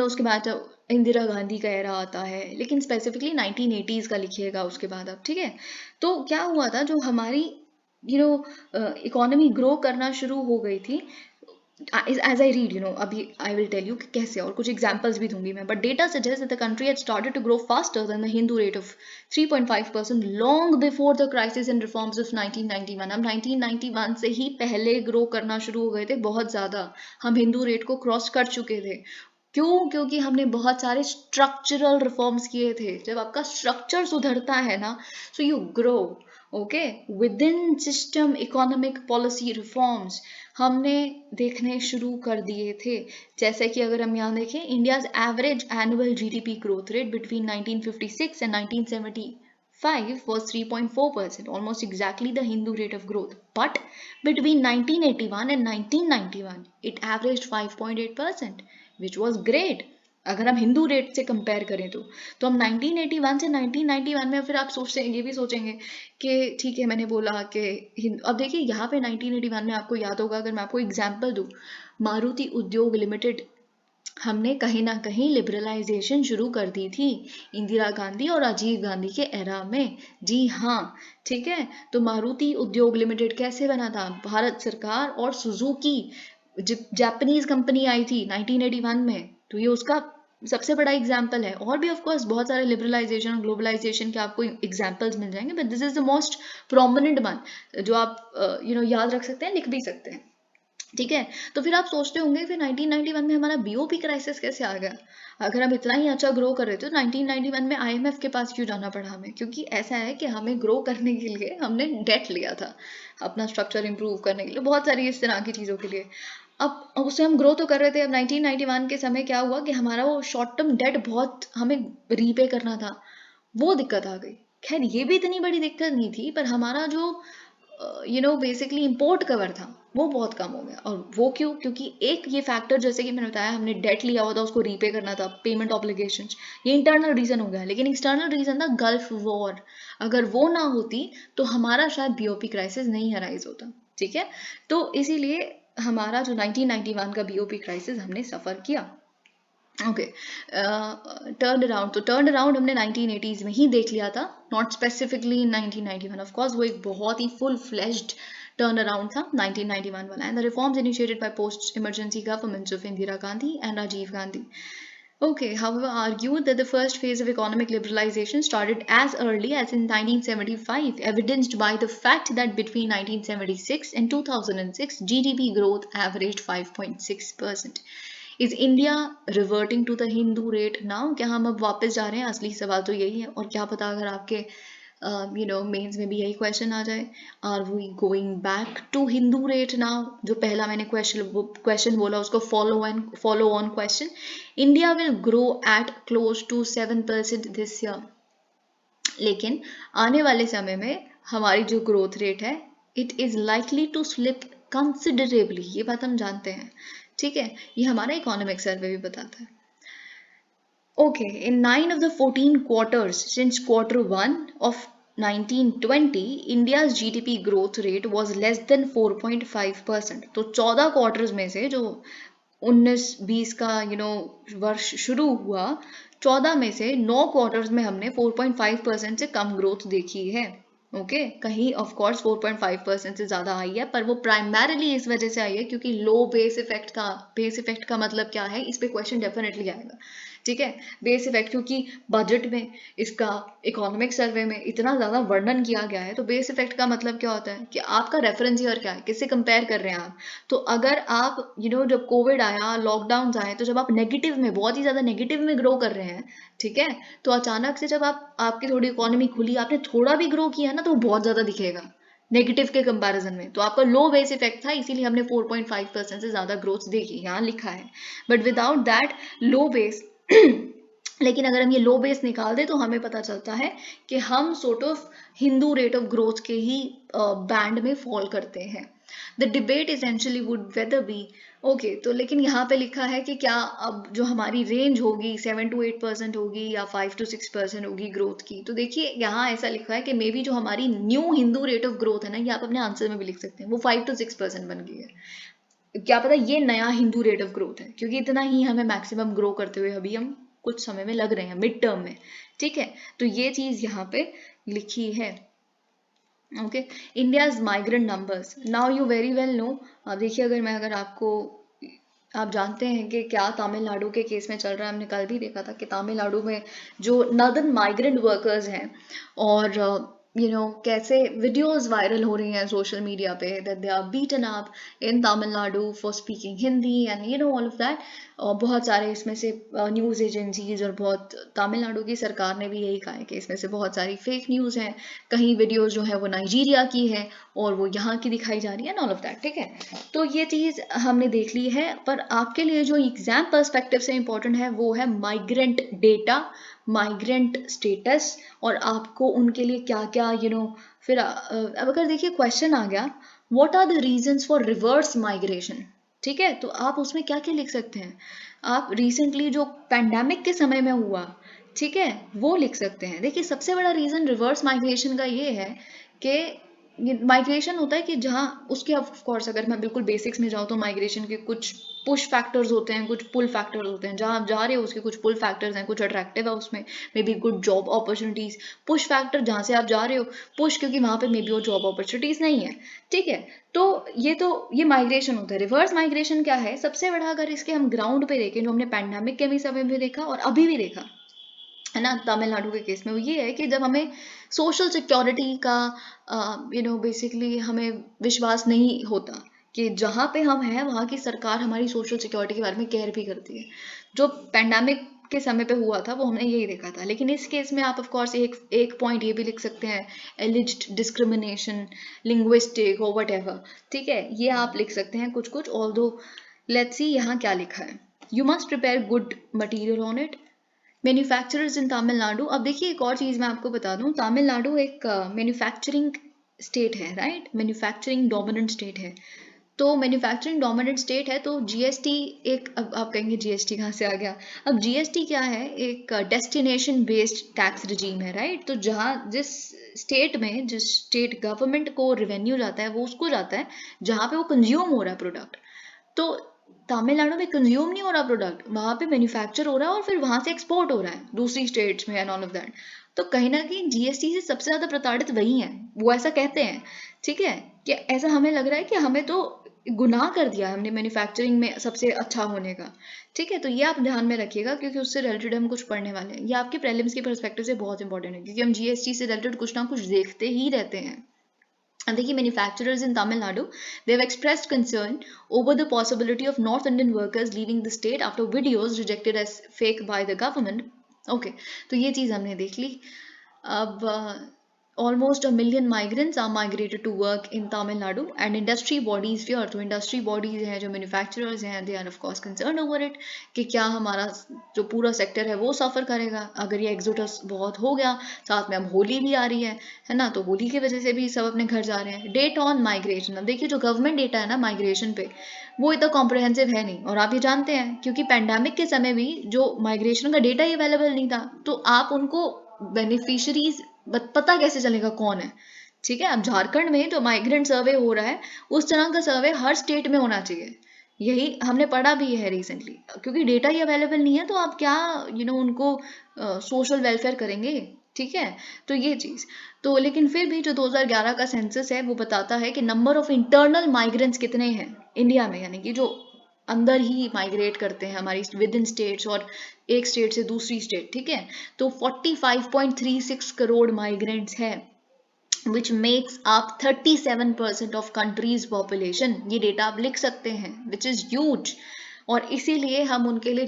उसके बाद इंदिरा गांधी का एरा आता है, लेकिन स्पेसिफिकली 1980s का लिखिएगा उसके बाद आप, ठीक है। तो क्या हुआ था, जो हमारी इकोनॉमी ग्रो करना शुरू हो गई थी, as I read, अभी I will tell you कि कैसे, और कुछ examples भी दूंगी मैं, but data suggests that the country had started to grow faster than the Hindu rate of 3.5% long before the crisis and reforms of 1991। हम 1991 से ही पहले ग्रो करना शुरू हो गए थे बहुत ज़्यादा, हम हिंदू रेट को क्रॉस कर चुके थे। क्यों? क्योंकि हमने बहुत सारे स्ट्रक्चरल रिफॉर्म्स किए थे। जब आपका स्ट्रक्चर सुधरता है ना, so you grow. Okay, with in system economic policy reforms हमने देखने शुरू कर दिए थे। जैसे कि अगर हम यहाँ देखें, India's average annual GDP growth rate between 1956 and 1975 was 3.4%, almost exactly the Hindu rate of growth. But between 1981 and 1991, it averaged 5.8%, which was great. अगर हम हिंदू रेट से कंपेयर करें तो हम 1981 से 1991 में फिर आप सोचते ये भी सोचेंगे कि ठीक है, मैंने बोला कि अब देखिए यहाँ पे 1981 में आपको याद होगा, अगर मैं आपको एग्जांपल दूं, मारुति उद्योग लिमिटेड, हमने कहीं ना कहीं लिबरलाइजेशन शुरू कर दी थी इंदिरा गांधी और राजीव गांधी के एरा में। जी हाँ, ठीक है। तो मारुति उद्योग लिमिटेड कैसे बना था? भारत सरकार और सुजुकी जापानीज कंपनी आई थी 1981 में, तो ये उसका सबसे बड़ा एग्जाम्पल है। और भी ऑफ कोर्स बहुत सारे लिबरलाइजेशन और ग्लोबलाइजेशन के आपको एग्जाम्पल्स मिल जाएंगे, but this is the most prominent one जो आप याद रख सकते हैं, लिख भी सकते हैं। ठीक है, तो फिर आप सोचते होंगे फिर 1991 में हमारा बीओपी क्राइसिस कैसे आ गया? अगर हम इतना ही अच्छा ग्रो कर रहे थे तो 1991 में आईएमएफ के पास क्यों जाना पड़ा हमें? क्योंकि ऐसा है कि हमें ग्रो करने के लिए हमने डेट लिया था अपना स्ट्रक्चर इंप्रूव करने के लिए, बहुत सारी इस तरह की चीज़ों के लिए। अब उससे हम ग्रो तो कर रहे थे। अब 1991 के समय क्या हुआ कि हमारा वो शॉर्ट टर्म डेट बहुत हमें रीपे करना था, वो दिक्कत आ गई। खैर ये भी इतनी बड़ी दिक्कत नहीं थी, पर हमारा जो बेसिकली इम्पोर्ट कवर था वो बहुत कम हो गया। और वो क्यों? क्योंकि एक ये फैक्टर, जैसे कि मैंने बताया, हमने डेट लिया हुआ था, उसको रीपे करना था, पेमेंट ऑब्लिगेशंस, ये इंटरनल रीजन हो गया। लेकिन एक्सटर्नल रीजन था गल्फ वॉर। अगर वो ना होती तो हमारा शायद बीओपी क्राइसिस नहीं अराइज होता। ठीक है, तो इसीलिए हमारा जो 1991 का बीओपी क्राइसिस हमने सफर किया। ओके, टर्न अराउंड, तो टर्न अराउंड हमने 1980s में ही देख लिया था, not specifically in 1991। Of course वो एक बहुत ही फुल फ्लेश्ड टर्न अराउंड था 1991 वाला, and the reforms initiated by post emergency governments of Indira Gandhi and Rajiv Gandhi. Okay, however, argued that the first phase of economic liberalization started as early as in 1975, evidenced by the fact that between 1976 and 2006, GDP growth averaged 5.6%. Is India reverting to the Hindu rate now? क्या हम अब वापस जा रहे हैं? असली सवाल तो यही है। और क्या पता अगर आपके मेंस में भी यही क्वेश्चन आ जाए, are we going back to Hindu rate now? जो पहला मैंने क्वेश्चन बोला उसको follow on question, India will grow at close to 7% this year. लेकिन आने वाले समय में हमारी जो ग्रोथ रेट है, it is likely to slip considerably, ये बात हम जानते हैं। ठीक है, ये हमारा इकोनॉमिक सर्वे भी बताता है। Okay, in 9 of the 14 quarters since quarter 1 of 1920, India's GDP growth rate was less than 4.5%. तो 14 क्वार्टर्स में से जो 19-20 का वर्ष शुरू हुआ, 14 में से 9 क्वार्टर्स में हमने 4.5% से कम ग्रोथ देखी है। ओके, कहीं ऑफ कोर्स 4.5% से ज़्यादा आई है, पर वो प्राइमरीली इस वजह से आई है क्योंकि लो बेस इफेक्ट था। बेस इफेक्ट का मतलब क्या है, इस पे क्वेश्चन डेफिनेटली आएगा। ठीक है, बेस इफेक्ट, क्योंकि बजट में इसका इकोनॉमिक सर्वे में इतना ज़्यादा वर्णन किया गया है, तो बेस इफेक्ट का मतलब क्या होता है कि आपका रेफरेंस ईयर क्या है, किससे कंपेयर कर रहे हैं आप। तो अगर आप जब कोविड आया, लॉकडाउन आए, तो जब आप नेगेटिव में, बहुत ही ज़्यादा नेगेटिव में ग्रो कर रहे हैं, ठीक है, तो अचानक से जब आपकी थोड़ी इकोनॉमी खुली, आपने थोड़ा भी ग्रो किया ना, तो बहुत ज़्यादा दिखेगा नेगेटिव के कंपैरिजन में। तो आपका लो बेस इफेक्ट था, इसीलिए हमने 4.5% से ज़्यादा ग्रोथ देखी, यहाँ लिखा है। But without that low base लेकिन अगर हम ये लो बेस निकाल दें तो हमें पता चलता है कि हम sort of Hindu rate of growth के ही बैंड में फॉल करते हैं। The debate essentially would whether be okay, तो लेकिन यहाँ पे लिखा है कि क्या अब जो हमारी रेंज होगी 7 to 8% होगी या 5 to 6% होगी ग्रोथ की। तो देखिए यहाँ ऐसा लिखा है कि मे बी जो हमारी new Hindu rate of growth है ना, ये आप अपने आंसर में भी लिख सकते हैं, वो 5 to 6% बन गई है। क्या पता ये नया हिंदू रेट ऑफ ग्रोथ है, क्योंकि इतना ही हमें मैक्सिमम ग्रो करते हुए अभी हम कुछ समय में लग रहे हैं, मिड टर्म में। ठीक है, तो ये चीज यहाँ पे लिखी है। Okay, India's migrant numbers, now you very well know. अब देखिए, अगर आपको, आप जानते हैं कि क्या तमिलनाडु के केस में चल रहा है। हमने कल भी देखा था कि तमिलनाडु में जो नॉर्दर्न माइग्रेंट वर्कर्स हैं और कैसे वीडियोस वायरल हो रही हैं सोशल मीडिया पे that they are beaten up in Tamil Nadu for speaking Hindi and all of that. और बहुत सारे इसमें से न्यूज़ एजेंसीज और बहुत तमिलनाडु की सरकार ने भी यही कहा है कि इसमें से बहुत सारी फेक न्यूज़ हैं। कहीं वीडियोस जो है वो नाइजीरिया की है और वो यहाँ की दिखाई जा रही है, ऑल ऑफ दैट। ठीक है, तो ये चीज़ हमने देख ली है। पर आपके लिए जो एग्जाम पर्सपेक्टिव से इम्पोर्टेंट है वो है माइग्रेंट डेटा, माइग्रेंट स्टेटस, और आपको उनके लिए क्या क्या फिर अब अगर देखिए क्वेश्चन आ गया, what are the reasons for reverse migration. ठीक है, तो आप उसमें क्या क्या लिख सकते हैं। आप रिसेंटली जो पैंडेमिक के समय में हुआ, ठीक है, वो लिख सकते हैं। देखिए सबसे बड़ा रीजन रिवर्स माइग्रेशन का ये है कि माइग्रेशन होता है कि जहाँ उसके, ऑफ कोर्स अगर मैं बिल्कुल बेसिक्स में जाऊँ तो माइग्रेशन के कुछ पुश फैक्टर्स होते हैं, कुछ पुल फैक्टर्स होते हैं। जहाँ आप जा रहे हो उसके कुछ पुल फैक्टर्स हैं, कुछ अट्रैक्टिव है उसमें, may be good job opportunities. Push factor जहाँ से आप जा रहे हो, पुश क्योंकि वहाँ पे मे बी वो जॉब अपॉर्चुनिटीज नहीं है। ठीक है, तो ये माइग्रेशन होता है। रिवर्स माइग्रेशन क्या है, सबसे बड़ा अगर इसके हम ग्राउंड पे देखें, जो हमने पैंडेमिक के भी समय में देखा और अभी भी देखा है ना, तमिलनाडु के केस में वो ये है कि जब हमें सोशल सिक्योरिटी का बेसिकली हमें विश्वास नहीं होता कि जहाँ पे हम हैं वहाँ की सरकार हमारी सोशल सिक्योरिटी के बारे में केयर भी करती है। जो पैंडेमिक के समय पे हुआ था वो हमने यही देखा था। लेकिन इस केस में आप ऑफ कोर्स एक पॉइंट ये भी लिख सकते हैं, एलिज्ड डिस्क्रिमिनेशन, लिंग्विस्टिक और वट। ठीक है, ये आप लिख सकते हैं कुछ कुछ। ऑल्दो लेट्स सी यहाँ क्या लिखा है, you must prepare good material on it, manufacturers इन तमिलनाडु। अब देखिए एक और चीज़ मैं आपको बता दूं, तमिलनाडु एक मैन्युफैक्चरिंग स्टेट है, राइट, मैन्युफैक्चरिंग डोमिनेंट स्टेट है। तो मैन्युफैक्चरिंग डोमिनेंट स्टेट है तो जीएसटी एक, अब आप कहेंगे जीएसटी कहाँ से आ गया। अब जीएसटी क्या है, एक डेस्टिनेशन बेस्ड टैक्स रिजीम है, राइट। तो जहाँ जिस स्टेट गवर्नमेंट को रेवेन्यू जाता है वो उसको जाता है जहाँ पे वो कंज्यूम हो रहा है प्रोडक्ट। तो तमिलनाडु में कंज्यूम नहीं हो रहा प्रोडक्ट, वहां पे मैन्युफैक्चर हो रहा है और फिर वहां से एक्सपोर्ट हो रहा है दूसरी स्टेट्स में एंड ऑल ऑफ दैट। तो कहीं ना कहीं जीएसटी से सबसे ज्यादा प्रताड़ित वही हैं, वो ऐसा कहते हैं। ठीक है, कि ऐसा हमें लग रहा है कि हमें तो गुनाह कर दिया हमने मैन्युफैक्चरिंग में सबसे अच्छा होने का। ठीक है, तो ये आप ध्यान में रखिएगा क्योंकि उससे रिलेटेड हम कुछ पढ़ने वाले हैं। ये आपके प्रीलिम्स के पर्सपेक्टिव से बहुत इंपॉर्टेंट है क्योंकि हम जीएसटी से रिलेटेड कुछ ना कुछ देखते ही रहते हैं। And the manufacturers in Tamil Nadu, they have expressed concern over the possibility of North Indian workers leaving the state after videos rejected as fake by the government. Okay, तो ये चीज़ हमने देख ली। अब almost a million migrants are migrated to work in Tamil Nadu and industry bodies fear, तो industry bodies हैं जो manufacturers हैं, they are of course concerned over it कि क्या हमारा जो पूरा सेक्टर है वो सफ़र करेगा अगर ये एग्जोडस बहुत हो गया। साथ में अब होली भी आ रही है ना, तो होली की वजह से भी सब अपने घर जा रहे हैं। डेट ऑन माइग्रेशन, अब देखिए जो गवर्नमेंट डेटा है ना माइग्रेशन पे, वो इतना कॉम्प्रहेंसिव है नहीं। और आप ये जानते हैं क्योंकि पैंडेमिक के समय भी जो माइग्रेशन का डेटा ही अवेलेबल नहीं था, तो आप उनको बेनिफिशरीज पता कैसे चलेगा कौन है। ठीक है, अब झारखंड में जो माइग्रेंट सर्वे हो रहा है उस तरह का सर्वे हर स्टेट में होना चाहिए। यही हमने पढ़ा भी है रिसेंटली, क्योंकि डेटा ही अवेलेबल नहीं है तो आप क्या उनको सोशल वेलफेयर करेंगे। ठीक है, तो ये चीज़ तो, लेकिन फिर भी जो 2011 का सेंसस है वो बताता है कि नंबर ऑफ इंटरनल माइग्रेंट्स कितने हैं इंडिया में, यानी कि जो अंदर ही माइग्रेट करते हैं हमारी विद इन स्टेट्स और एक स्टेट से दूसरी स्टेट। ठीक है, तो 45.36 करोड़ माइग्रेंट्स हैं which makes up 37% of country's population। ये डेटा आप लिख सकते हैं, which is huge। और इसीलिए हम उनके लिए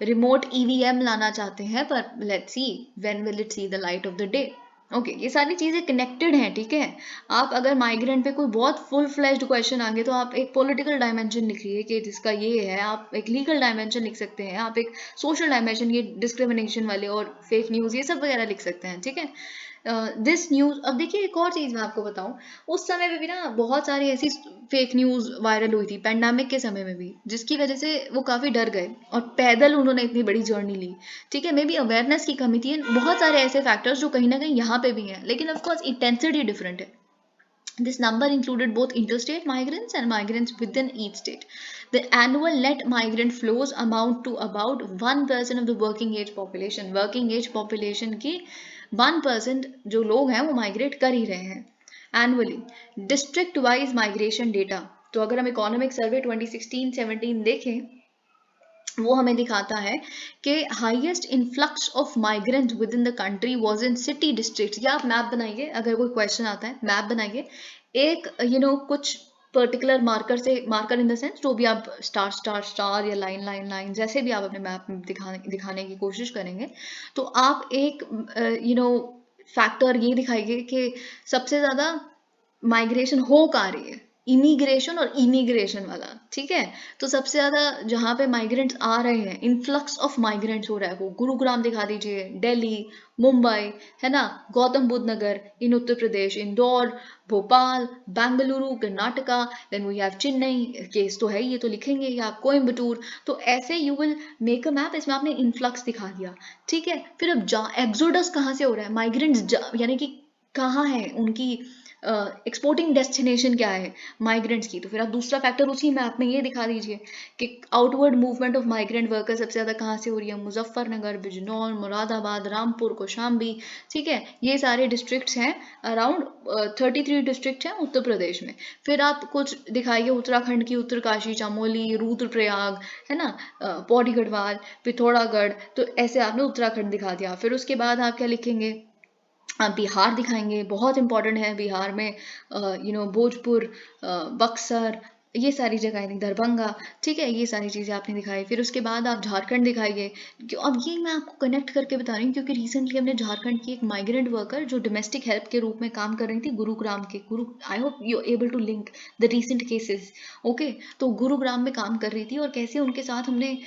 रिमोट ईवीएम लाना चाहते हैं, पर let's see when will it see the light of the day. Okay, ये सारी चीज़ें कनेक्टेड हैं। ठीक है, आप अगर माइग्रेंट पे कोई बहुत फुल फ्लेज्ड क्वेश्चन आ गए तो आप एक पॉलिटिकल डायमेंशन लिखिए कि जिसका ये है, आप एक लीगल डायमेंशन लिख सकते हैं, आप एक सोशल डायमेंशन, ये डिस्क्रिमिनेशन वाले और फेक न्यूज़ ये सब वगैरह लिख सकते हैं। ठीक है, दिस न्यूज़, अब देखिए एक और चीज़ मैं आपको बताऊं, उस समय में भी ना बहुत सारी ऐसी फेक न्यूज़ वायरल हुई थी पैंडेमिक के समय में भी, जिसकी वजह से वो काफ़ी डर गए और पैदल उन्होंने इतनी बड़ी जर्नी ली। ठीक है, मे बी अवेयरनेस की कमी थी, बहुत सारे ऐसे फैक्टर्स जो कहीं ना कहीं यहाँ पे भी हैं, लेकिन ऑफकोर्स इंटेंसिटी डिफरेंट है। This number included both interstate migrants and migrants within each state. The annual net migrant flows amount to about 1% of the working age population. Working age population की 1% जो लोग हैं वो माइग्रेट कर ही रहे हैं annually. District wise migration data, तो अगर हम इकोनॉमिक सर्वे 2016-17 देखें, वो हमें दिखाता है कि highest influx of migrant with in the country was in city district. या आप मैप बनाइए, अगर कोई क्वेश्चन आता है मैप बनाइए, एक कुछ पर्टिकुलर मार्कर से, मार्कर इन द सेंस जो भी आप स्टार स्टार स्टार या लाइन लाइन लाइन जैसे भी आप अपने मैप में दिखाने की कोशिश करेंगे, तो आप एक फैक्टर ये दिखाइए कि सबसे ज़्यादा माइग्रेशन हो कहाँ रही है, इमिग्रेशन और इमिग्रेशन वाला। ठीक है, तो सबसे ज्यादा जहाँ पे माइग्रेंट्स आ रहे हैं, इन्फ्लक्स ऑफ माइग्रेंट्स हो रहा है, वो गुरुग्राम दिखा दीजिए, दिल्ली, मुंबई, है ना, Gautam Buddh Nagar in Uttar Pradesh, Indore, Bhopal, Bengaluru Karnataka, then we have Chennai, case तो है ये तो लिखेंगे ही आप, कोयम्बटूर। तो ऐसे you will make a map, इसमें आपने इन्फ्लक्स दिखा दिया। ठीक है, फिर अब एग्जोडस कहाँ से हो रहा है, माइग्रेंट्स यानी कि कहाँ है उनकी एक्सपोर्टिंग डेस्टिनेशन क्या है माइग्रेंट्स की, तो फिर आप दूसरा फैक्टर उसी मैप में ये दिखा दीजिए कि outward movement of migrant worker सबसे ज़्यादा कहाँ से हो रही है, मुजफ्फरनगर, बिजनौर, मुरादाबाद, रामपुर, कौशाम्बी। ठीक है, ये सारे डिस्ट्रिक्ट्स हैं, अराउंड 33 डिस्ट्रिक्ट हैं उत्तर प्रदेश में। फिर आप कुछ दिखाइए उत्तराखंड की, उत्तरकाशी, चामोली, रुद्रप्रयाग, है ना, पौड़ी गढ़वाल, पिथौरागढ़, तो ऐसे आपने उत्तराखंड दिखा दिया। फिर उसके बाद आप क्या लिखेंगे, आप बिहार दिखाएंगे, बहुत इंपॉर्टेंट है बिहार में, भोजपुर, बक्सर, ये सारी जगह, दरभंगा। ठीक है, ये सारी चीज़ें आपने दिखाई। फिर उसके बाद आप झारखंड दिखाइए। अब ये मैं आपको कनेक्ट करके बता रही हूँ क्योंकि रिसेंटली हमने झारखंड की एक माइग्रेंट वर्कर जो डोमेस्टिक हेल्प के रूप में काम कर रही थी गुरुग्राम के, I hope you able to link the recent cases. Okay, तो गुरुग्राम में काम कर रही थी और कैसे उनके साथ हमने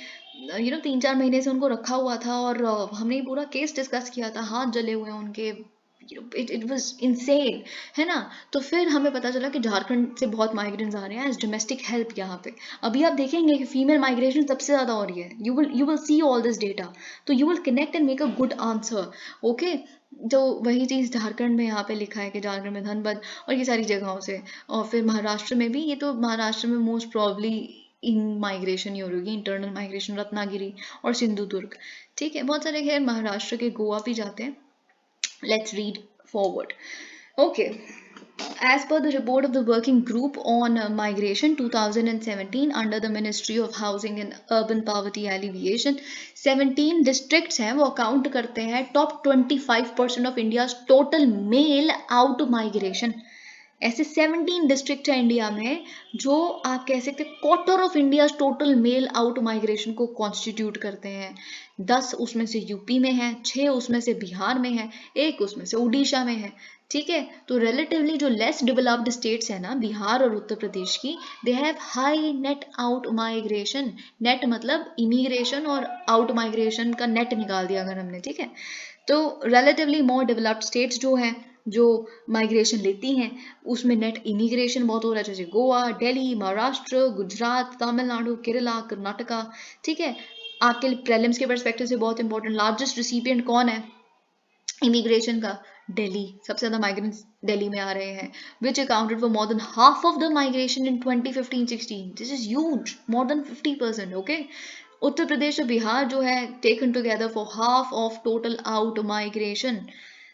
3-4 महीने से उनको रखा हुआ था और हमने पूरा केस डिस्कस किया था, हाथ जले हुए हैं उनके, इट वाज इनसेन, है ना। तो फिर हमें पता चला कि झारखंड से बहुत माइग्रेंट्स आ रहे हैं एज डोमेस्टिक हेल्प यहाँ पे। अभी आप देखेंगे कि फीमेल माइग्रेशन सबसे ज़्यादा हो रही है, you will see all this data, तो you will connect and make a good answer. Okay, तो वही चीज़ झारखंड में यहाँ पे लिखा है कि झारखंड में धनबाद और ये सारी जगहों से, और फिर महाराष्ट्र में भी, ये तो महाराष्ट्र में मोस्ट प्रॉब्ली इन माइग्रेशन ही हो रही होगी, इंटरनल माइग्रेशन, रत्नागिरी और सिंधुदुर्ग। ठीक है, बहुत सारे खैर महाराष्ट्र के गोवा भी जाते हैं। Let's read forward. Okay. As per the report of the Working Group on Migration 2017 under the Ministry of Housing and Urban Poverty Alleviation, 17 districts हैं वो अकाउंट करते हैं top 25% of India total male out migration. ऐसे 17 district है India में जो आप कह सकते हैं quarter of India total male out migration को कॉन्स्टिट्यूट करते हैं। 10 उसमें से यूपी में है, 6 उसमें से बिहार में है, 1 उसमें से उड़ीसा में है। ठीक है, तो रिलेटिवली जो लेस डेवलप्ड स्टेट्स है ना, बिहार और उत्तर प्रदेश की, they have high net out migration. Net मतलब इमिग्रेशन और आउट माइग्रेशन का नेट निकाल दिया अगर हमने। ठीक है, तो रिलेटिवली मोर डेवलप्ड स्टेट्स जो हैं जो माइग्रेशन लेती हैं उसमें नेट इमिग्रेशन बहुत हो रहा है, जैसे गोवा, दिल्ली, महाराष्ट्र, गुजरात, तमिलनाडु, केरला, कर्नाटका। ठीक है, आपके लिए प्रीलिम्स के परस्पेक्टिव से बहुत इंपॉर्टेंट, लार्जेस्ट रिसिपिएंट कौन है इमिग्रेशन का, दिल्ली, सबसे ज़्यादा माइग्रेंट्स दिल्ली में आ रहे हैं, which accounted for more than half of the migration in 2015-16। This is huge, more than 50%। Okay, Uttar Pradesh और बिहार जो है taken together for half of total out migration.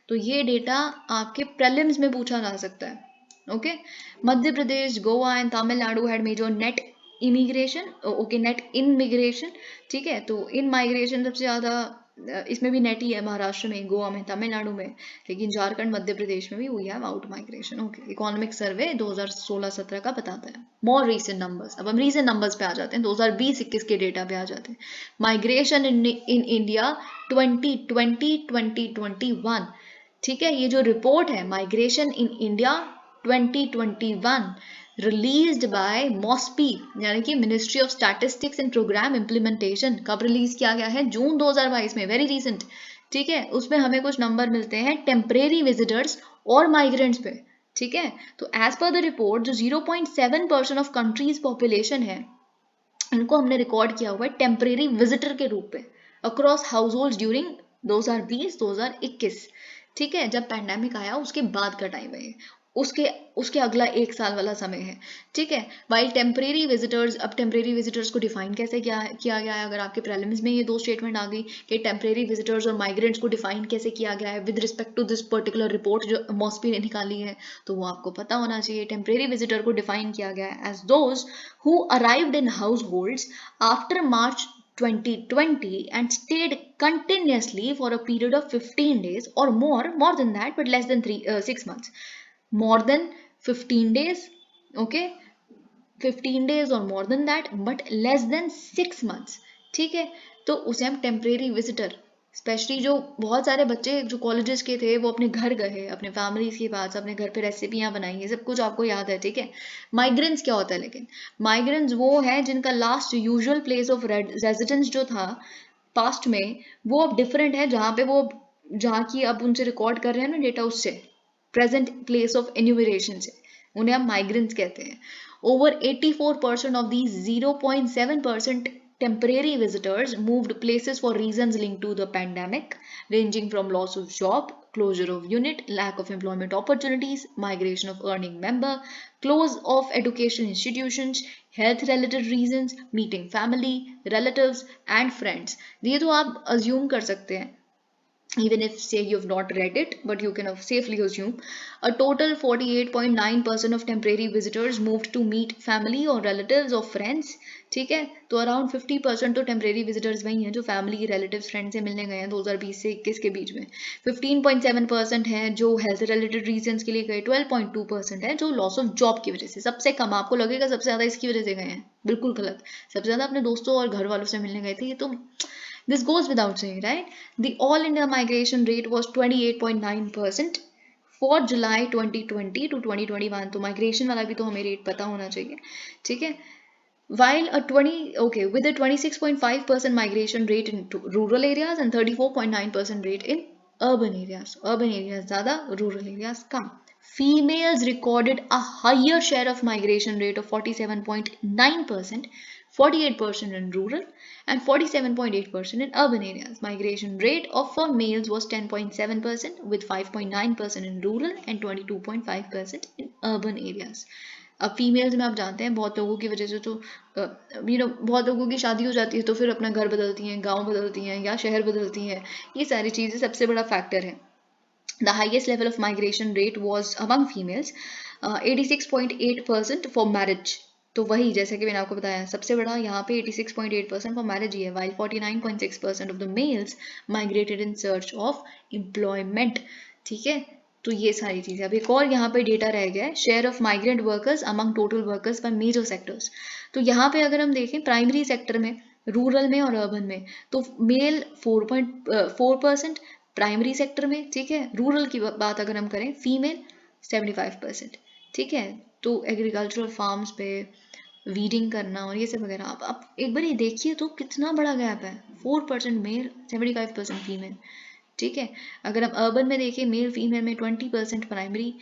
तो ये डेटा आपके प्रीलिम्स में पूछा जा सकता है। Okay, Madhya Pradesh, Goa and Tamil Nadu had major net immigration, okay, net immigration. ठीक है, तो इन माइग्रेशन सबसे ज़्यादा इसमें भी नेट ही है, महाराष्ट्र में, गोवा में, तमिलनाडु में, लेकिन झारखंड, मध्य प्रदेश में भी we have out migration. Okay, economic survey 2016-17 का बताता है मोर रीसेंट नंबर्स। अब हम रीसेंट नंबर्स पे आ जाते हैं, 2020-21 के डेटा पे आ जाते हैं। Migration in India 2020-2021। ठीक है, ये जो रिपोर्ट है migration in India 2021 released by MoSPI यानी कि ministry of statistics and programme implementation, कब रिलीज किया गया है, जून 2022 में, वेरी रीसेंट। ठीक है, उसमें हमें कुछ नंबर मिलते हैं टेम्परेरी विजिटर्स और माइग्रेंट्स पे। ठीक है, तो एज पर द रिपोर्ट जो 0.7% ऑफ कंट्रीज पॉपुलेशन है, इनको हमने रिकॉर्ड किया हुआ है टेम्परेरी विजिटर के रूप में अक्रॉस हाउस होल्ड ड्यूरिंग 2020-2021। ठीक है, जब पैंडेमिक आया उसके बाद का टाइम है, उसके अगला 1 साल वाला समय है। ठीक है, वाइल टेम्परेरी विजिटर्स, अब टेम्परेरी विजिटर्स को डिफाइन कैसे किया गया है, अगर आपके प्रीलिम्स में ये 2 स्टेटमेंट आ गई कि टेम्परेरी विजिटर्स और माइग्रेंट्स को डिफाइन कैसे किया गया है with respect to this particular report जो मॉस्पी ने निकाली है, तो वो आपको पता होना चाहिए। टेम्परेरी विजिटर को डिफाइन किया गया है as those who arrived in households after March 2020 and stayed continuously for a period of 15 days or more than that, but less than 6 months. More than 15 days, okay, 15 days और more than that, but less than 6 months. ठीक है, तो उसे हम temporary visitor, specially जो बहुत सारे बच्चे जो कॉलेजेस के थे वो अपने घर गए, अपने फैमिलीज के पास, अपने घर पे रेसिपियां बनाई, ये सब कुछ आपको याद है, ठीक है. माइग्रेंट्स क्या होता है, लेकिन माइग्रेंट्स वो है जिनका last usual place of residence जो था पास्ट में वो अब डिफरेंट है, जहाँ की अब उनसे रिकॉर्ड कर रहे हैं ना डेटा, उससे प्रेजेंट प्लेस ऑफ एन्यूमरेशन से, उन्हें हम माइग्रेंट्स कहते हैं. Over 84% of these 0.7% temporary visitors moved places for reasons linked to the pandemic, ranging from loss of job, closure of unit, lack of employment opportunities, migration of earning member, close of education institutions, health related reasons, meeting family, relatives and friends. ये तो आप assume कर सकते हैं, even if say you have not read it, but you can safely assume a total 48.9% of temporary visitors moved to meet family or relatives or friends. ठीक है, तो around 50% तो टेम्परेरी विजिटर्स वही हैं जो फैमिली, रिलेटिव्स, फ्रेंड से मिलने गए हैं 2020 से 21 के बीच में. 15.7% हैं जो हेल्थ रिलेटेड रीजंस के लिए गए. 12.2% है जो लॉस ऑफ जॉब की वजह से. सबसे कम, आपको लगेगा सबसे ज़्यादा इसकी वजह से गए हैं, बिल्कुल गलत. सबसे ज़्यादा अपने दोस्तों और घर वालों से मिलने गए थे. ये तो this goes without saying, right? The all India migration rate was 28.9% for July 2020 to 2021. तो माइग्रेशन वाला भी तो हमें रेट पता होना चाहिए, ठीक है. While with a 26.5% migration rate in rural areas and 34.9% rate in urban areas. Urban areas ज़्यादा, rural areas come. Females recorded a higher share of migration rate of 47.9%, 48% in rural and 47.8% in urban areas. Migration rate for males was 10.7% with 5.9% in rural and 22.5% in urban areas. अब females में आप जानते हैं बहुत लोगों की वजह से तो बहुत लोगों की शादी हो जाती है तो फिर अपना घर बदलती हैं, गांव बदलती हैं या शहर बदलती हैं. ये सारी चीज़ें सबसे बड़ा फैक्टर है. The highest level of migration rate was among females, 86.8% for marriage. तो वही जैसे कि मैंने आपको बताया सबसे बड़ा यहाँ पे 86.8% फॉर मैरिज ही है, while 49.6% of the males migrated in search of employment. ठीक है, तो ये सारी चीज़ें. अब एक और यहाँ पे डेटा रह गया है, share of migrant workers among total workers by major sectors. तो यहाँ पे अगर हम देखें प्राइमरी सेक्टर में, रूरल में और अर्बन में, तो मेल 4.4%, प्राइमरी सेक्टर में, ठीक है. रूरल की बात अगर हम करें, फीमेल 75%, ठीक है. तो एग्रीकल्चरल फार्म्स पे वीडिंग करना और ये सब वगैरह, आप एक बार ये देखिए तो कितना बड़ा गैप है. 4% मेल, 75% फीमेल, ठीक है. अगर हम अर्बन में देखें, मेल फीमेल में 20% प्राइमरी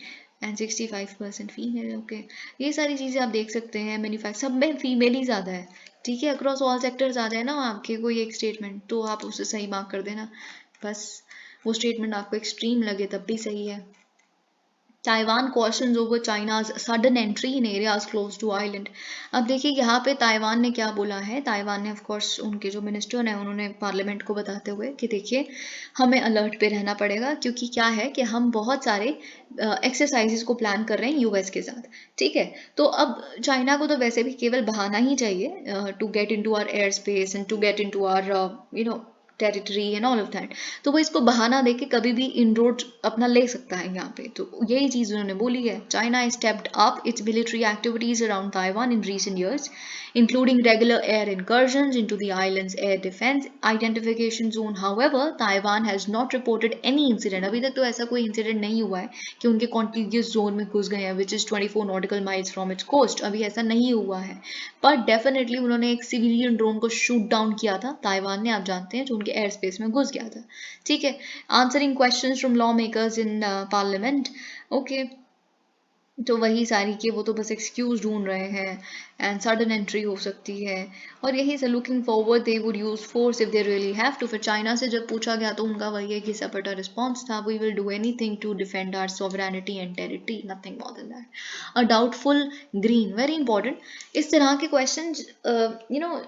एंड 65% फीमेल. ओके, ये सारी चीज़ें आप देख सकते हैं. मैन्युफैक्चर सब में फीमेल ही ज़्यादा है, ठीक है. अक्रॉस ऑल सेक्टर्स आ जाए ना आपके कोई एक स्टेटमेंट, तो आप उसे सही मार्क कर देना. बस वो स्टेटमेंट आपको एक्सट्रीम लगे तब भी सही है. Taiwan questions over China's sudden entry in areas close to island. अब देखिए यहाँ पे ताइवान ने क्या बोला है. ताइवान ने ऑफ कोर्स, उनके जो मिनिस्टर हैं उन्होंने पार्लियामेंट को बताते हुए कि देखिए हमें अलर्ट पे रहना पड़ेगा, क्योंकि क्या है कि हम बहुत सारे एक्सरसाइजेस को प्लान कर रहे हैं यूएस के साथ, ठीक है. तो अब चाइना को तो वैसे भी केवल बहाना ही चाहिए to get into our air space and to get into our territory and all of that. तो वो इसको बहाना देके कभी भी इनरोड अपना ले सकता है यहाँ पे. तो यही चीज़ उन्होंने बोली है. China has stepped up its military activities around Taiwan in recent years, including regular air incursions into the island's air defense identification zone. However, Taiwan has not reported any incident. अभी तक तो ऐसा कोई इंसिडेंट नहीं हुआ है कि उनके कॉन्टिगियस जोन में घुस गए हैं, which is 24 nautical miles from its coast. अभी ऐसा नहीं हुआ है, पर डेफिनेटली उन्होंने एक सिविलियन ड्रोन को शूट डाउन किया था ताइवान ने, आप जानते हैं, जो उनके एयर स्पेस में घुस गया था, ठीक है. Answering questions from law makers in parliament. Okay, तो वही सारी कि वो तो बस एक्सक्यूज ढूंढ रहे हैं एंड सडन एंट्री हो सकती है, और यही से looking forward they would use force if they really have to. फिर चाइना से जब पूछा गया तो उनका वही है कि सपटा रिस्पॉन्स था, we will do anything to defend our sovereignty and territory, nothing more than that. A doubtful green, very important. इस तरह के क्वेश्चन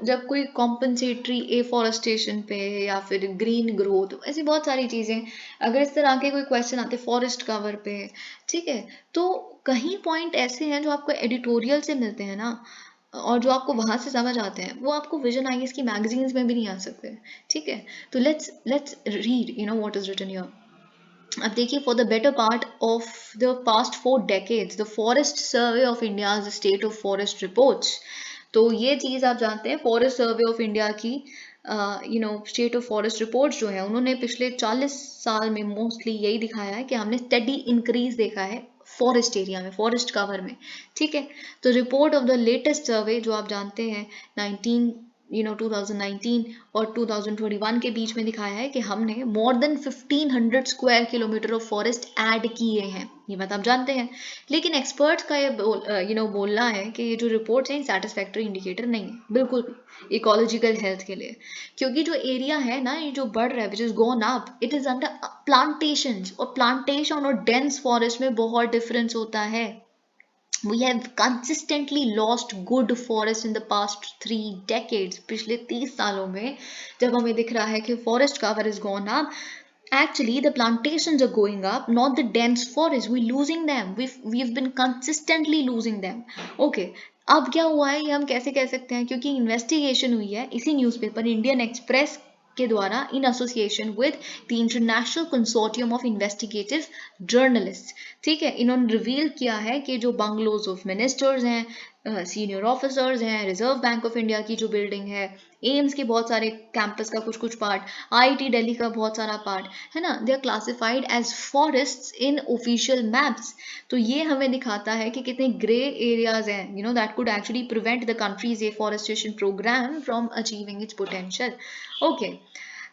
जब कोई कॉम्पनसेटरी एफॉरेस्टेशन पे या फिर ग्रीन ग्रोथ, ऐसी बहुत सारी चीज़ें, अगर इस तरह के कोई क्वेश्चन आते फॉरेस्ट कवर पे, ठीक है, तो कहीं पॉइंट ऐसे हैं जो आपको एडिटोरियल से मिलते हैं ना, और जो आपको वहां से समझ आते हैं वो आपको विजन आईएएस की मैगजीन्स में भी नहीं आ सकते, ठीक है। तो let's read what is written here. अब देखिए, for the better part of the past 4 decades the forest survey of India state of forest reports. तो ये चीज़ आप जानते हैं, फॉरेस्ट सर्वे ऑफ इंडिया की स्टेट ऑफ फॉरेस्ट रिपोर्ट्स जो है, उन्होंने पिछले 40 साल में मोस्टली यही दिखाया है कि हमने स्टेडी इंक्रीज देखा है फॉरेस्ट एरिया में, फॉरेस्ट कवर में, ठीक है। तो रिपोर्ट ऑफ द लेटेस्ट सर्वे जो आप जानते हैं 2019 और 2021 के बीच में दिखाया है कि हमने more than 1500 square kilometre of forest add किए हैं, ये बात आप जानते हैं। लेकिन एक्सपर्ट्स का ये बोलना है कि ये जो रिपोर्ट्स हैं सेटिस्फैक्टरी इंडिकेटर नहीं है बिल्कुल भी इकोलॉजिकल हेल्थ के लिए, क्योंकि जो एरिया है ना ये जो बढ़ रहा है which is gone up, it is under plantations, और प्लांटेशन और डेंस फॉरेस्ट में बहुत डिफरेंस होता है। We have consistently lost good forests in the past 3 decades. पिछले 30 सालों में जब हमें दिख रहा है कि forest cover is gone up, actually the plantations are going up, not the dense forest. We're losing them. We've been consistently losing them. Okay. अब क्या हुआ है ये हम कैसे कह सकते हैं, क्योंकि इन्वेस्टिगेशन हुई है इसी न्यूज़पेपर इंडियन एक्सप्रेस के द्वारा in association with the international consortium of investigative journalist, ठीक है। इन्होंने रिवील किया है कि जो बंगलोज ऑफ मिनिस्टर्स हैं, सीनियर ऑफिसर्स हैं, रिजर्व बैंक ऑफ इंडिया की जो बिल्डिंग है, एम्स के बहुत सारे कैंपस का कुछ कुछ पार्ट, आईआईटी दिल्ली का बहुत सारा पार्ट है ना, they are classified as forests in official maps. तो ये हमें दिखाता है कि कितने ग्रे एरियाज हैं that could actually prevent the country's afforestation programme from achieving its potential. Okay,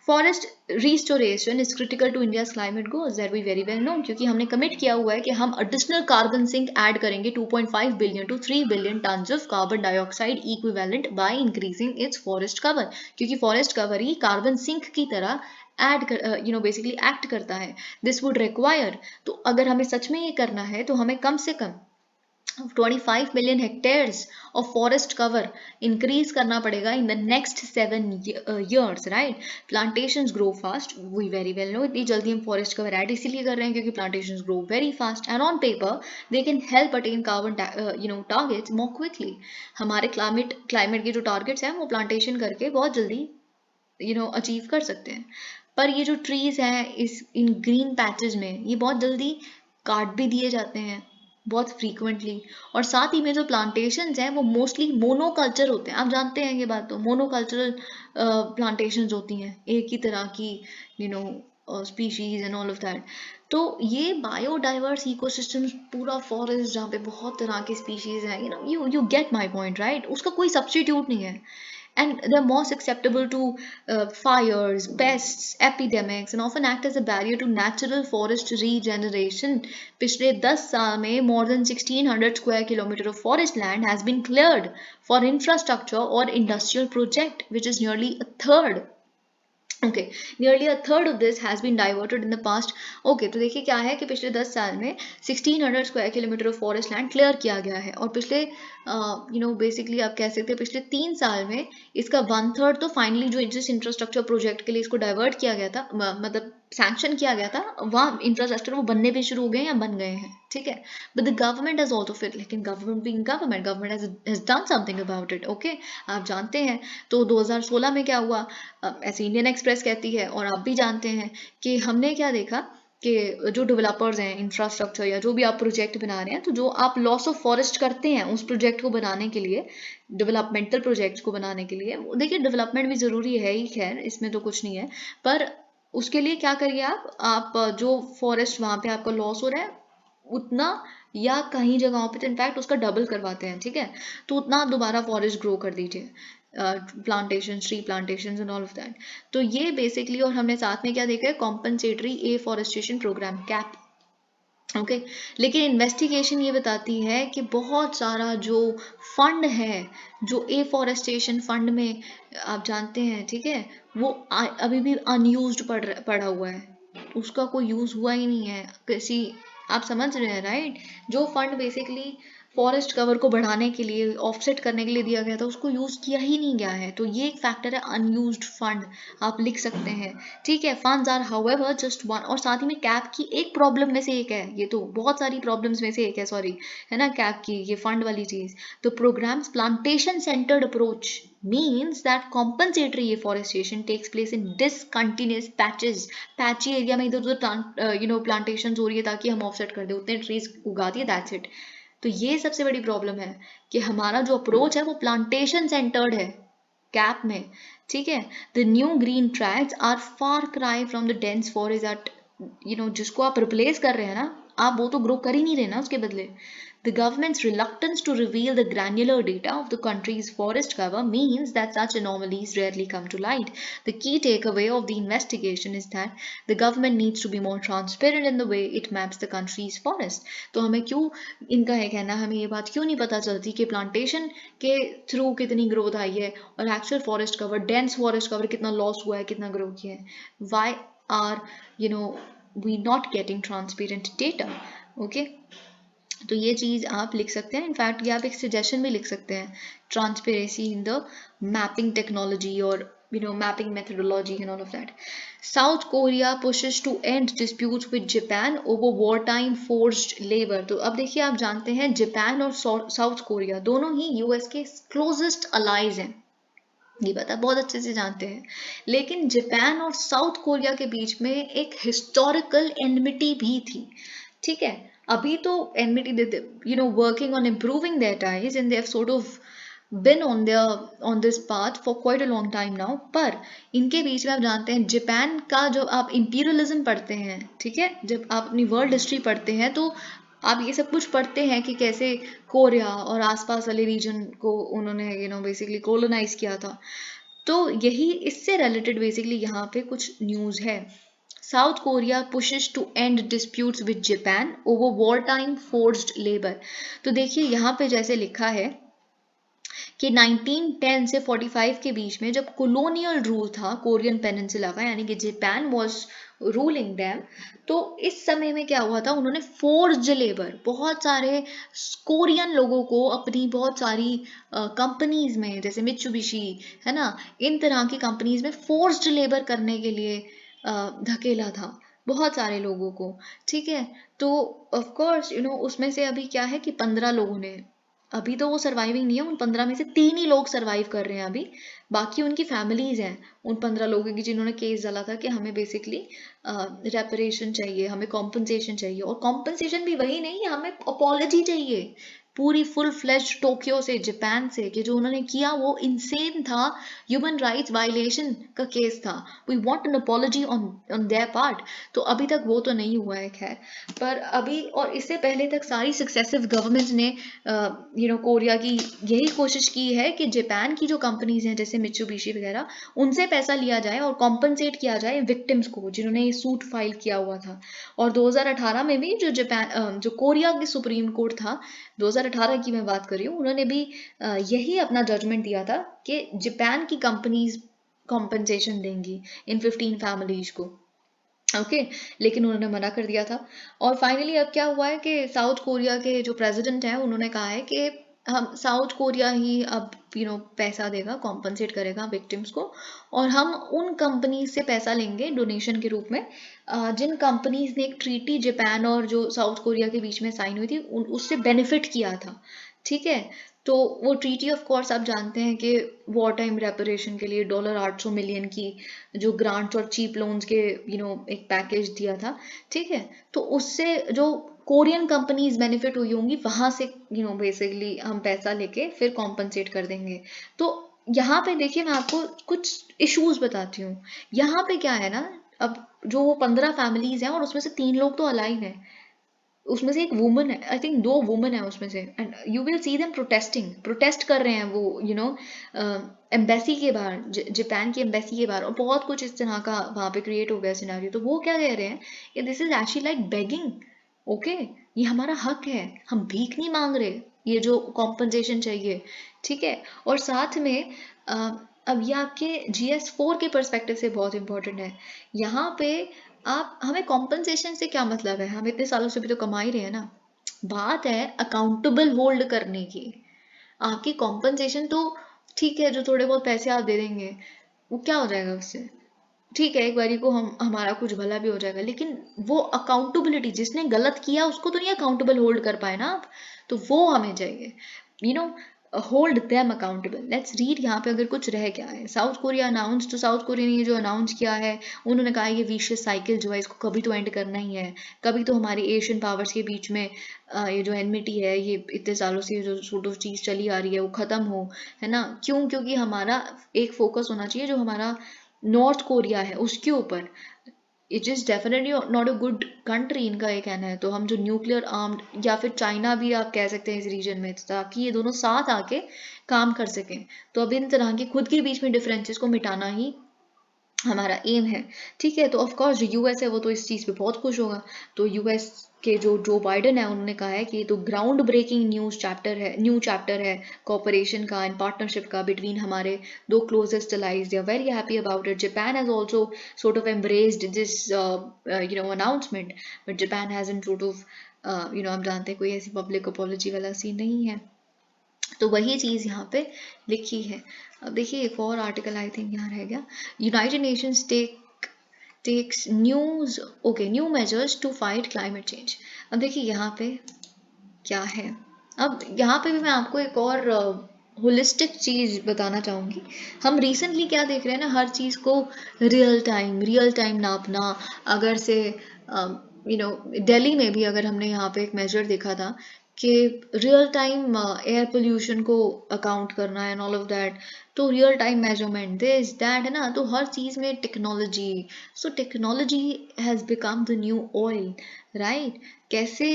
forest restoration is critical to India's climate goals, that we very well know, क्योंकि हमने कमिट किया हुआ है कि हम एडिशनल कार्बन सिंक ऐड करेंगे 2.5 billion to 3 billion tons of carbon dioxide equivalent by increasing its forest cover, क्योंकि forest cover ही कार्बन सिंक की तरह ऐड कर बेसिकली एक्ट करता है। दिस वुड रिक्वायर, तो अगर हमें सच में ये करना है तो हमें कम से कम 25 million hectares of forest cover increase करना पड़ेगा in the next 7 years, right? Plantations grow fast, we very well know, इतनी जल्दी हम forest cover add इसीलिए कर रहे हैं क्योंकि plantations grow very fast and on paper they can help attain carbon targets more quickly. हमारे climate के जो targets हैं वो plantation करके बहुत जल्दी अचीव कर सकते हैं, पर ये जो ट्रीज हैं इन ग्रीन पैचेस में ये बहुत जल्दी काट भी दिए जाते हैं बहुत फ्रीक्वेंटली, और साथ ही में जो प्लांटेशंस हैं वो मोस्टली मोनोकल्चर होते हैं, आप जानते हैं ये बात, तो मोनोकल्चरल प्लांटेशंस होती हैं एक ही तरह की species and all of that. तो ये बायोडाइवर्स इकोसिस्टम्स, पूरा फॉरेस्ट जहाँ पे बहुत तरह की स्पीशीज हैं, you get my point right, उसका कोई सब्स्टिट्यूट नहीं है, and they're more susceptible to fires, pests, epidemics, and often act as a barrier to natural forest regeneration. पिछले 10 साल में more than 1600 square kilometer of forest land has been cleared for infrastructure or industrial project, which is nearly a third. Okay, nearly a third of this has been diverted in the past. Okay, तो देखिए क्या है कि पिछले 10 साल में 1600 square kilometre of forest land clear किया गया है, और पिछले बेसिकली आप कह सकते हैं पिछले 3 साल में इसका 1/3 तो फाइनली जो जिस इंफ्रास्ट्रक्चर प्रोजेक्ट के लिए इसको डाइवर्ट किया गया था, मतलब सैंक्शन किया गया था, वहाँ इंफ्रास्ट्रक्चर वो बनने भी शुरू हो गए या बन गए हैं, ठीक है। But the government has also fit, लेकिन government being government has done something about it. Okay, आप जानते हैं तो 2016 में क्या हुआ, ऐसे इंडियन एक्सप्रेस कहती है और आप भी जानते हैं कि हमने क्या देखा कि जो डेवलपर्स हैं इंफ्रास्ट्रक्चर या जो भी आप प्रोजेक्ट बना रहे हैं, तो जो आप लॉस ऑफ फॉरेस्ट करते हैं उस प्रोजेक्ट को बनाने के लिए, डेवलपमेंटल प्रोजेक्ट्स को बनाने के लिए, देखिए डेवलपमेंट भी ज़रूरी है ही, खैर इसमें तो कुछ नहीं है, पर उसके लिए क्या करिए आप जो फॉरेस्ट वहाँ पे आपका लॉस हो रहा है उतना, या कहीं जगहों पे तो इनफैक्ट उसका डबल करवाते हैं, ठीक है, तो उतना आप दोबारा फॉरेस्ट ग्रो कर दीजिए, plantation, tree plantation and all of that. तो ये बेसिकली, और हमने साथ में क्या देखा है, compensatory afforestation programme cap. Okay, लेकिन इन्वेस्टिगेशन ये बताती है कि बहुत सारा जो फंड है, जो एफॉरेस्टेशन फंड में आप जानते हैं, ठीक है, वो अभी भी अनयूज्ड पड़ा हुआ है, उसका कोई यूज हुआ ही नहीं है किसी, आप समझ रहे हैं राइट, जो फंड बेसिकली फॉरेस्ट कवर को बढ़ाने के लिए, ऑफसेट करने के लिए दिया गया था, उसको यूज किया ही नहीं गया है। तो ये एक फैक्टर है, अनयूज्ड फंड आप लिख सकते हैं। ठीक है, funds are however just one. और साथ ही में कैप की एक प्रॉब्लम में से एक है, ये तो बहुत सारी प्रॉब्लम्स में से एक है, सॉरी, है ना, कैप की ये फंड वाली चीज। तो programmes plantation centred approach means that compensatory afforestation takes place in discontinuous patches। Patchy area में इधर उधर प्लांटेशन हो रही है ताकि हम ऑफसेट कर दे, उतने ट्रीज उगा दिए, दैट्स इट। तो ये सबसे बड़ी प्रॉब्लम है कि हमारा जो अप्रोच है वो प्लांटेशन सेंटर्ड है कैप में। ठीक है, the new green tracks are far cry from the dense forest that जिसको आप रिप्लेस कर रहे हैं ना, आप वो तो ग्रो कर ही नहीं रहे ना उसके बदले। The government's reluctance to reveal the granular data of the country's forest cover means that such anomalies rarely come to light. The key takeaway of the investigation is that the government needs to be more transparent in the way it maps the country's forest. तो हमें क्यों, इनका है कहना, हमें ये बात क्यों नहीं पता चलती कि प्लांटेशन के थ्रू कितनी ग्रोथ आई है और actual forest cover, dense forest cover कितना लॉस हुआ है, कितना ग्रो किया है। Why are we not getting transparent data? Okay, तो ये चीज आप लिख सकते हैं। इनफैक्ट ये आप एक सजेशन भी लिख सकते हैं, transparency in the mapping technology और mapping methodology and all of that. South Korea pushes to end disputes with Japan over war time forced labour. तो अब देखिए, आप जानते हैं जापान और साउथ कोरिया दोनों ही यूएस के क्लोजेस्ट अलाइज हैं, ये पता बहुत अच्छे से जानते हैं। लेकिन जापान और साउथ कोरिया के बीच में एक हिस्टोरिकल एनमिटी भी थी। ठीक है, अभी तो enmity working on improving there ties and they have sort of been on this path for quite a long time now। पर इनके बीच में आप जानते हैं, जापान का जो आप इंपीरियलिज्म पढ़ते हैं, ठीक है, जब आप अपनी वर्ल्ड हिस्ट्री पढ़ते हैं तो आप ये सब कुछ पढ़ते हैं कि कैसे कोरिया और आसपास वाले रीजन को उन्होंने बेसिकली कोलोनाइज किया था। तो यही इससे रिलेटेड बेसिकली यहाँ पे कुछ न्यूज़ है। South Korea pushes to end disputes with Japan over war time forced labour. तो देखिए यहाँ पे जैसे लिखा है कि 1910 से 45 के बीच में जब कोलोनियल रूल था कोरियन पेनिनसुला का, यानी कि जापान वाज रूलिंग देम, तो इस समय में क्या हुआ था, उन्होंने फोर्स्ड लेबर, बहुत सारे कोरियन लोगों को अपनी बहुत सारी कंपनीज में, जैसे मित्सुबिशी है ना, इन तरह की कंपनीज में फोर्स्ड लेबर करने के लिए धकेला था बहुत सारे लोगों को। ठीक है, तो ऑफ कोर्स उसमें से अभी क्या है कि 15 लोगों ने, अभी तो वो सर्वाइविंग नहीं है, उन 15 में से 3 ही लोग सर्वाइव कर रहे हैं अभी, बाकी उनकी फैमिलीज हैं उन 15 लोगों की जिन्होंने केस डाला था कि हमें बेसिकली रेपरेशन चाहिए, हमें कॉम्पनसेशन चाहिए। और कॉम्पनसेशन भी वही नहीं, हमें अपॉलॉजी चाहिए पूरी फुल फ्लेश टोक्यो से, जापान से, कि जो उन्होंने किया वो इंसेन था, ह्यूमन राइट्स वायलेशन का केस था। We want an apology on their part. तो अभी तक वो तो नहीं हुआ है खैर, पर अभी और इससे पहले तक सारी सक्सेसिव गवर्नमेंट्स ने कोरिया की यही कोशिश की है कि जापान की जो कंपनीज हैं जैसे मित्सुबिशी वगैरह, उनसे पैसा लिया जाए और कॉम्पनसेट किया जाए विक्टिम्स को जिन्होंने ये सूट फाइल किया हुआ था। और 2018 में भी जो कोरिया की सुप्रीम कोर्ट था, 2018 की मैं बात कर रही हूँ, उन्होंने भी यही अपना जजमेंट दिया था कि जापान की कंपनीज कॉम्पनसेशन देंगी इन 15 फैमिलीज को। ओके, लेकिन उन्होंने मना कर दिया था। और फाइनली अब क्या हुआ है कि साउथ कोरिया के जो प्रेसिडेंट हैं उन्होंने कहा है कि हम साउथ कोरिया ही अब पैसा देगा, कॉम्पनसेट करेगा विक्टिम्स को, और हम उन कंपनीज से पैसा लेंगे डोनेशन के रूप में जिन कंपनीज ने एक ट्रीटी जापान और जो साउथ कोरिया के बीच में साइन हुई थी उससे बेनिफिट किया था। ठीक है, तो वो ट्रीटी ऑफ कोर्स आप जानते हैं कि वॉर टाइम रेपरेशन के लिए $800 मिलियन की जो ग्रांट्स और चीप लोन्स के एक पैकेज दिया था। ठीक है, तो उससे जो कोरियन कंपनीज बेनिफिट हुई होंगी वहां से बेसिकली हम पैसा लेके फिर कॉम्पनसेट कर देंगे। तो यहाँ पे देखिए, मैं आपको कुछ इश्यूज बताती हूँ। यहाँ पे क्या है ना, अब जो 15 फैमिलीज हैं और उसमें से 3 लोग तो अलाइव हैं, उसमें से एक वुमन है, आई थिंक 2 वुमन है उसमें से, and you will see them protest कर रहे हैं वो एम्बेसी के बाहर, जापान की एम्बेसी के बाहर, और बहुत कुछ इस तरह का वहाँ पे क्रिएट हो गया सिनेरियो। तो वो क्या कह रहे हैं कि this is actually like begging. Okay, ये हमारा हक है, हम भीख नहीं मांग रहे, ये जो कॉम्पनसेशन चाहिए। ठीक है, और साथ में अब ये आपके GS4 के परस्पेक्टिव से बहुत इंपॉर्टेंट है। यहाँ पे आप, हमें कॉम्पनसेशन से क्या मतलब है, हम इतने सालों से भी तो कमा ही रहे हैं ना। बात है अकाउंटेबल होल्ड करने की। आपकी कॉम्पनसेशन तो ठीक है, जो थोड़े बहुत पैसे आप दे देंगे वो क्या हो जाएगा उससे, ठीक है एक बारी को हम हमारा कुछ भला भी हो जाएगा, लेकिन वो अकाउंटेबिलिटी, जिसने गलत किया उसको तो नहीं अकाउंटेबल होल्ड कर पाए ना आप, तो वो हमें चाहिए, you know, hold them accountable. Let's read यहाँ पे अगर कुछ रह गया है। साउथ कोरिया अनाउंस, तो साउथ कोरिया ने ये जो अनाउंस किया है, उन्होंने कहा ये विशियस साइकिल जो है इसको कभी तो एंड करना ही है। कभी तो हमारी एशियन पावर्स के बीच में ये जो एनमिटी है, ये इतने सालों से जो सॉर्ट ऑफ चीज़ चली आ रही है वो ख़त्म हो, है ना। क्यों? क्योंकि हमारा एक फोकस होना चाहिए जो हमारा नॉर्थ कोरिया है उसके ऊपर। It is definitely not a good country, इनका ये कहना है। तो हम जो न्यूक्लियर आर्म्ड, या फिर चाइना भी आप कह सकते हैं इस रीजन में, ताकि ये दोनों साथ आके काम कर सकें। तो अब इन तरह के खुद के बीच में डिफरेंसेस को मिटाना ही हमारा एम है, ठीक है। तो ऑफ कोर्स जो यूएस है वो तो इस चीज़ पे बहुत खुश होगा। तो यूएस के जो बाइडन है उन्होंने कहा है कि ये तो ग्राउंड ब्रेकिंग न्यू चैप्टर है कोऑपरेशन का एंड पार्टनरशिप का बिटवीन हमारे दो closest allies। They are very happy about it. Japan has also sort of embraced this announcement, but Japan hasn't sort of आप जानते हैं कोई ऐसी पब्लिक अपॉलॉजी वाला सीन नहीं है। तो वही चीज़ यहाँ पे लिखी है। अब देखिए एक और आर्टिकल आई थिंक यहाँ रह गया। United Nations takes new measures to fight climate change. अब देखिए यहाँ पे क्या है। अब यहाँ पे भी मैं आपको एक और होलिस्टिक चीज़ बताना चाहूँगी। हम रिसेंटली क्या देख रहे हैं ना, हर चीज़ को रियल टाइम नापना। अगर से दिल्ली में भी अगर हमने यहाँ पे एक मेजर देखा था कि रियल टाइम एयर पोल्यूशन को अकाउंट करना एंड ऑल ऑफ दैट, तो real time measurement this that, है ना। तो हर चीज़ में technology, so technology has become the new oil, right. कैसे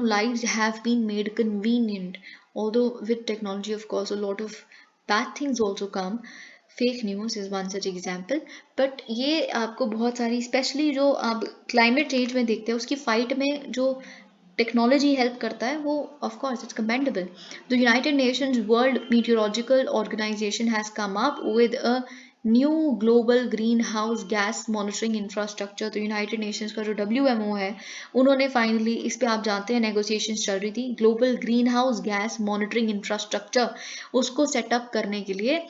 lives have been made convenient, although with technology of course a lot of bad things also come. Fake news is one such example. But ये आपको बहुत सारी, specially जो आप climate change में देखते हैं उसकी फाइट में जो टेक्नोलॉजी हेल्प करता है, वो of course it's commendable. The United Nations world meteorological organisation has come up with a new global greenhouse gas monitoring infrastructure. तो यूनाइटेड नेशंस का जो WMO है, उन्होंने फाइनली इस पे, आप जानते हैं नेगोशिएशंस चल रही थी, global greenhouse gas monitoring infrastructure उसको सेटअप करने के लिए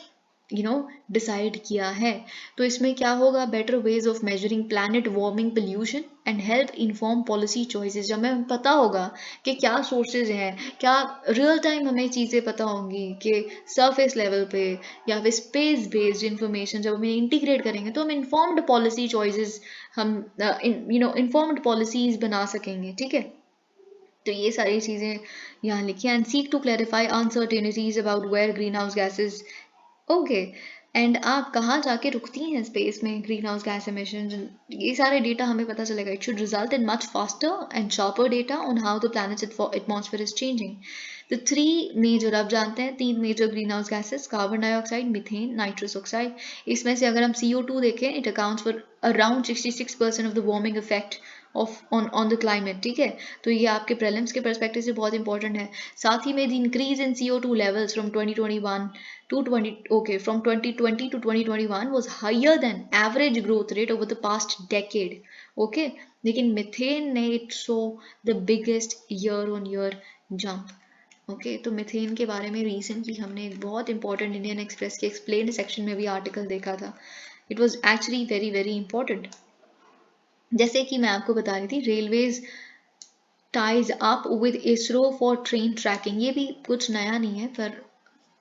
डिसाइड किया है। तो इसमें क्या होगा, better ways of measuring planet warming pollution and help inform policy choices. जब हमें पता होगा कि क्या सोर्सेज हैं, क्या रियल टाइम हमें चीज़ें पता होंगी कि सरफेस लेवल पे या फिर स्पेस बेस्ड इंफॉर्मेशन जब हमें इंटीग्रेट करेंगे, तो हम इन्फॉर्म्ड पॉलिसी चॉइसेस, हम इन्फॉर्म्ड पॉलिसीज बना सकेंगे, ठीक है। तो ये सारी चीज़ें यहाँ लिखी हैं। And seek to clarify uncertainties about where greenhouse gases, okay, and आप कहाँ जाके रुकती हैं स्पेस में ग्रीन हाउस गैस एमिशन, ये सारे डेटा हमें पता चलेगा। It should result in much faster and sharper data on how the planet's atmosphere is changing. The three major, आप जानते हैं 3 major greenhouse gases, carbon dioxide, methane, nitrous oxide. इसमें से अगर हम CO2 देखें, it accounts for around 66% of the warming effect on the climate, ठीक है। तो ये आपके प्रीलिम्स के परस्पेक्टिव से बहुत इंपॉर्टेंट है। साथ ही में the increase in CO2 levels from 2021 to 2020 to 2021 was higher than average growth rate over the past decade, okay। लेकिन मिथेन ने it saw the biggest year on year jump, okay. तो methane के बारे में recently हमने एक बहुत important Indian Express के एक्सप्लेन्ड सेक्शन में भी आर्टिकल देखा था। It was actually very very important. जैसे कि मैं आपको बता रही थी, railways ties up with ISRO for train tracking. ये भी कुछ नया नहीं है, पर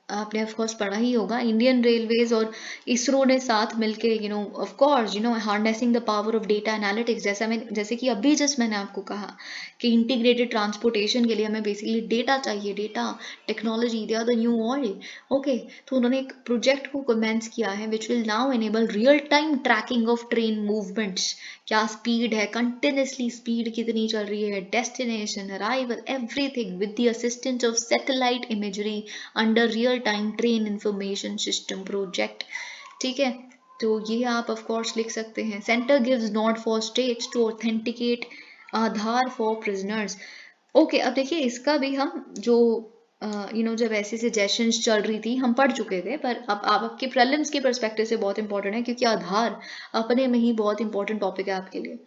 आपने ऑफ कोर्स पढ़ा ही होगा। इंडियन रेलवेज और इसरो ने साथ मिलके of course harnessing the power of data analytics. जैसे कि अभी जस्ट मैंने आपको कहा कि इंटीग्रेटेड ट्रांसपोर्टेशन के लिए हमें बेसिकली डेटा चाहिए, data technology, they are the new oil, okay. तो उन्होंने एक प्रोजेक्ट को कमेंस किया है which will now enable real time tracking of train movements. क्या स्पीड है, कंटिन्यूसली स्पीड कितनी चल रही है, destination, arrival, everything with the assistance of satellite imagery under real time train information system project, ठीक है। तो ये आप ऑफ कोर्स लिख सकते हैं। Centre gives nod for states to authenticate Aadhaar for prisoners, okay. अब देखिए इसका भी हम जो जब ऐसी सजेशंस चल रही थी हम पढ़ चुके थे, पर अब आपके प्रीलिम्स के पर्सपेक्टिव से बहुत इंपॉर्टेंट है, क्योंकि आधार अपने में ही बहुत इंपॉर्टेंट टॉपिक है आपके लिए।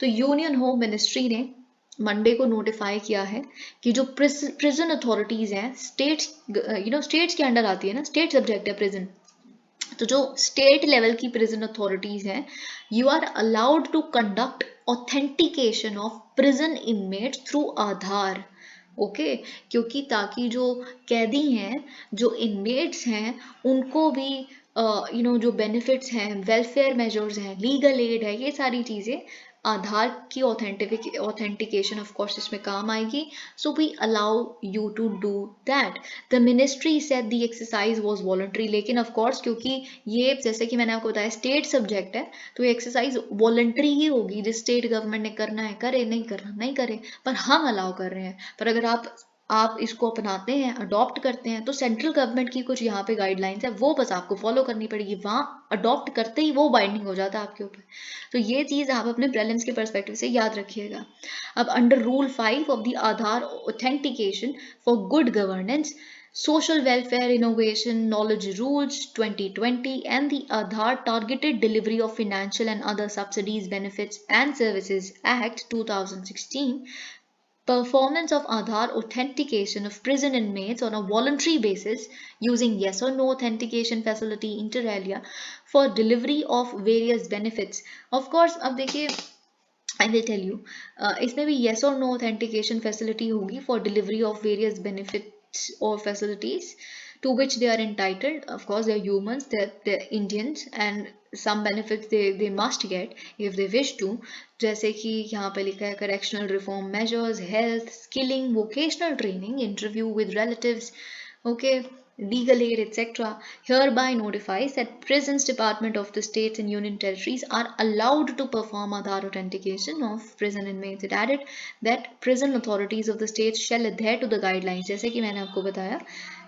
तो यूनियन होम मिनिस्ट्री ने मंडे को नोटिफाई किया है कि जो प्रिजन अथॉरिटीज हैं, स्टेट्स स्टेट्स के अंडर आती है ना, स्टेट सब्जेक्ट है प्रिजन, तो जो स्टेट लेवल की प्रिजन अथॉरिटीज हैं, you are allowed to conduct authentication of prison inmates through Aadhaar. Okay, क्योंकि ताकि जो कैदी हैं, जो इनमेट्स हैं, उनको भी जो बेनिफिट्स हैं, वेलफेयर मेजर्स हैं, लीगल एड है, ये सारी चीज़ें आधार की ऑथेंटिकेशन ऑफ कोर्स इसमें काम आएगी। So we allow you to do that. The ministry said the exercise was voluntary, लेकिन ऑफ कोर्स क्योंकि ये जैसे कि मैंने आपको बताया स्टेट सब्जेक्ट है, तो ये एक्सरसाइज वॉलंटरी ही होगी। जिस स्टेट गवर्नमेंट ने करना है करे, नहीं करना नहीं करे, पर हम अलाउ कर रहे हैं। पर अगर आप इसको अपनाते हैं, अडॉप्ट करते हैं, तो सेंट्रल गवर्नमेंट की कुछ यहाँ पे गाइडलाइंस है, वो बस आपको फॉलो करनी पड़ेगी। वहाँ अडॉप्ट करते ही वो बाइंडिंग हो जाता है आपके ऊपर। तो ये चीज़ आप अपने प्रीलिम्स के पर्सपेक्टिव से याद रखिएगा। अब under rule 5 of the Aadhaar authentication for good governance, Social Welfare Innovation Knowledge Rules 2020 and the Aadhaar Targeted Delivery of Financial and Other Subsidies, Benefits and Services Act 2016, performance of Aadhaar authentication of prison inmates on a voluntary basis using yes or no authentication facility inter alia for delivery of various benefits. Of course, अब देखिए I will tell you, इसमें भी yes or no authentication facility होगी for delivery of various benefits or facilities to which they are entitled. Of course, they are humans, they're Indians, and some benefits they must get if they wish to. जैसे कि यहाँ पे लिखा है correctional reform measures, health, skilling, vocational training, interview with relatives, okay, legal aid, etc. Hereby notifies that prisons department of the states and union territories are allowed to perform Aadhaar authentication of prison inmates. It added that prison authorities of the states shall adhere to the guidelines. जैसे कि मैंने आपको बताया,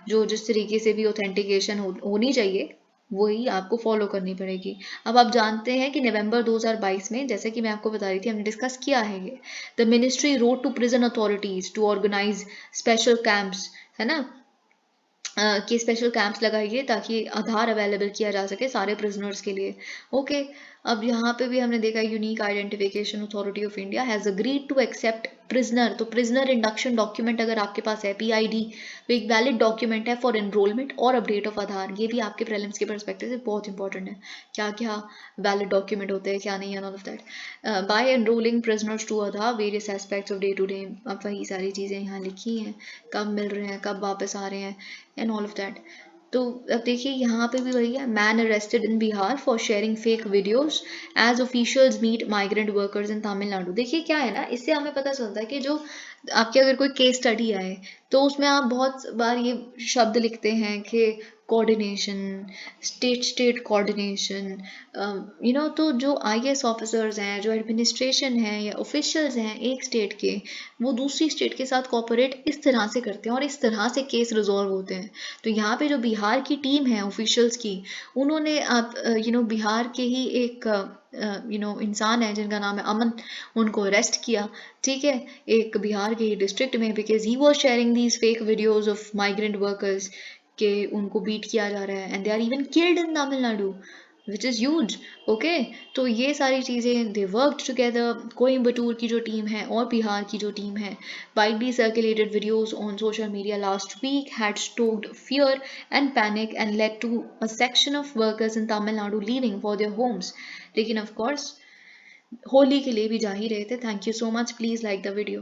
जो जिस तरीके से भी ऑथेंटिकेशन होनी चाहिए वही आपको फॉलो करनी पड़ेगी। अब आप जानते हैं कि नवंबर 2022 में, जैसे कि मैं आपको बता रही थी, हमने डिस्कस किया है ये, the ministry wrote to prison authorities to organise special camps, है ना, कि स्पेशल कैंप्स लगाइए ताकि आधार अवेलेबल किया जा सके सारे प्रिजनर्स के लिए। ओके, अब यहाँ पे भी हमने देखा unique identification authority of India has agreed to accept prisoner. तो प्रिजनर इंडक्शन डॉक्यूमेंट अगर आपके पास है, PID, तो एक वैलिड डॉक्यूमेंट है फॉर एनरोलमेंट और अपडेट ऑफ आधार। ये भी आपके प्रीलिम्स के परस्पेक्टिव से बहुत इंपॉर्टेंट है, क्या क्या वैलिड डॉक्यूमेंट होते हैं, क्या नहीं, and all of that. By enrolling prisoners to Aadhaar various aspects of day to day, अब वही सारी चीज़ें यहाँ लिखी हैं, कब मिल रहे हैं, कब वापस आ रहे हैं, एंड ऑल ऑफ दैट। तो अब देखिए यहाँ पे भी वही है, man arrested in Bihar for sharing fake videos as officials meet migrant workers in Tamil Nadu. देखिए क्या है ना, इससे हमें पता चलता है कि जो आपके अगर कोई केस स्टडी आए तो उसमें आप बहुत बार ये शब्द लिखते हैं कि कोऑर्डिनेशन, स्टेट कोऑर्डिनेशन, तो जो IAS ऑफिसर्स हैं, जो एडमिनिस्ट्रेशन है या ऑफिशियल्स हैं एक स्टेट के, वो दूसरी स्टेट के साथ कोऑपरेट इस तरह से करते हैं और इस तरह से केस रिजॉल्व होते हैं। तो यहाँ पे जो बिहार की टीम है ऑफिशियल्स की, उन्होंने आप बिहार के ही एक इंसान है जिनका नाम है अमन, उनको अरेस्ट किया, ठीक है, एक बिहार के डिस्ट्रिक्ट में, because he was sharing these fake videos of migrant workers के उनको बीट किया जा रहा है and they are even killed in Tamil Nadu, which is huge. Okay, तो ये सारी चीज़ें दे वर्क टुगेदर। कोयम्बटूर की जो टीम है और बिहार की जो टीम है, widely circulated videos on social media last week had stoked fear and panic and led to a section of workers in Tamil Nadu leaving for their homes. लेकिन of course Holi के लिए भी जा ही रहे थे। Thank you so much, please like the video.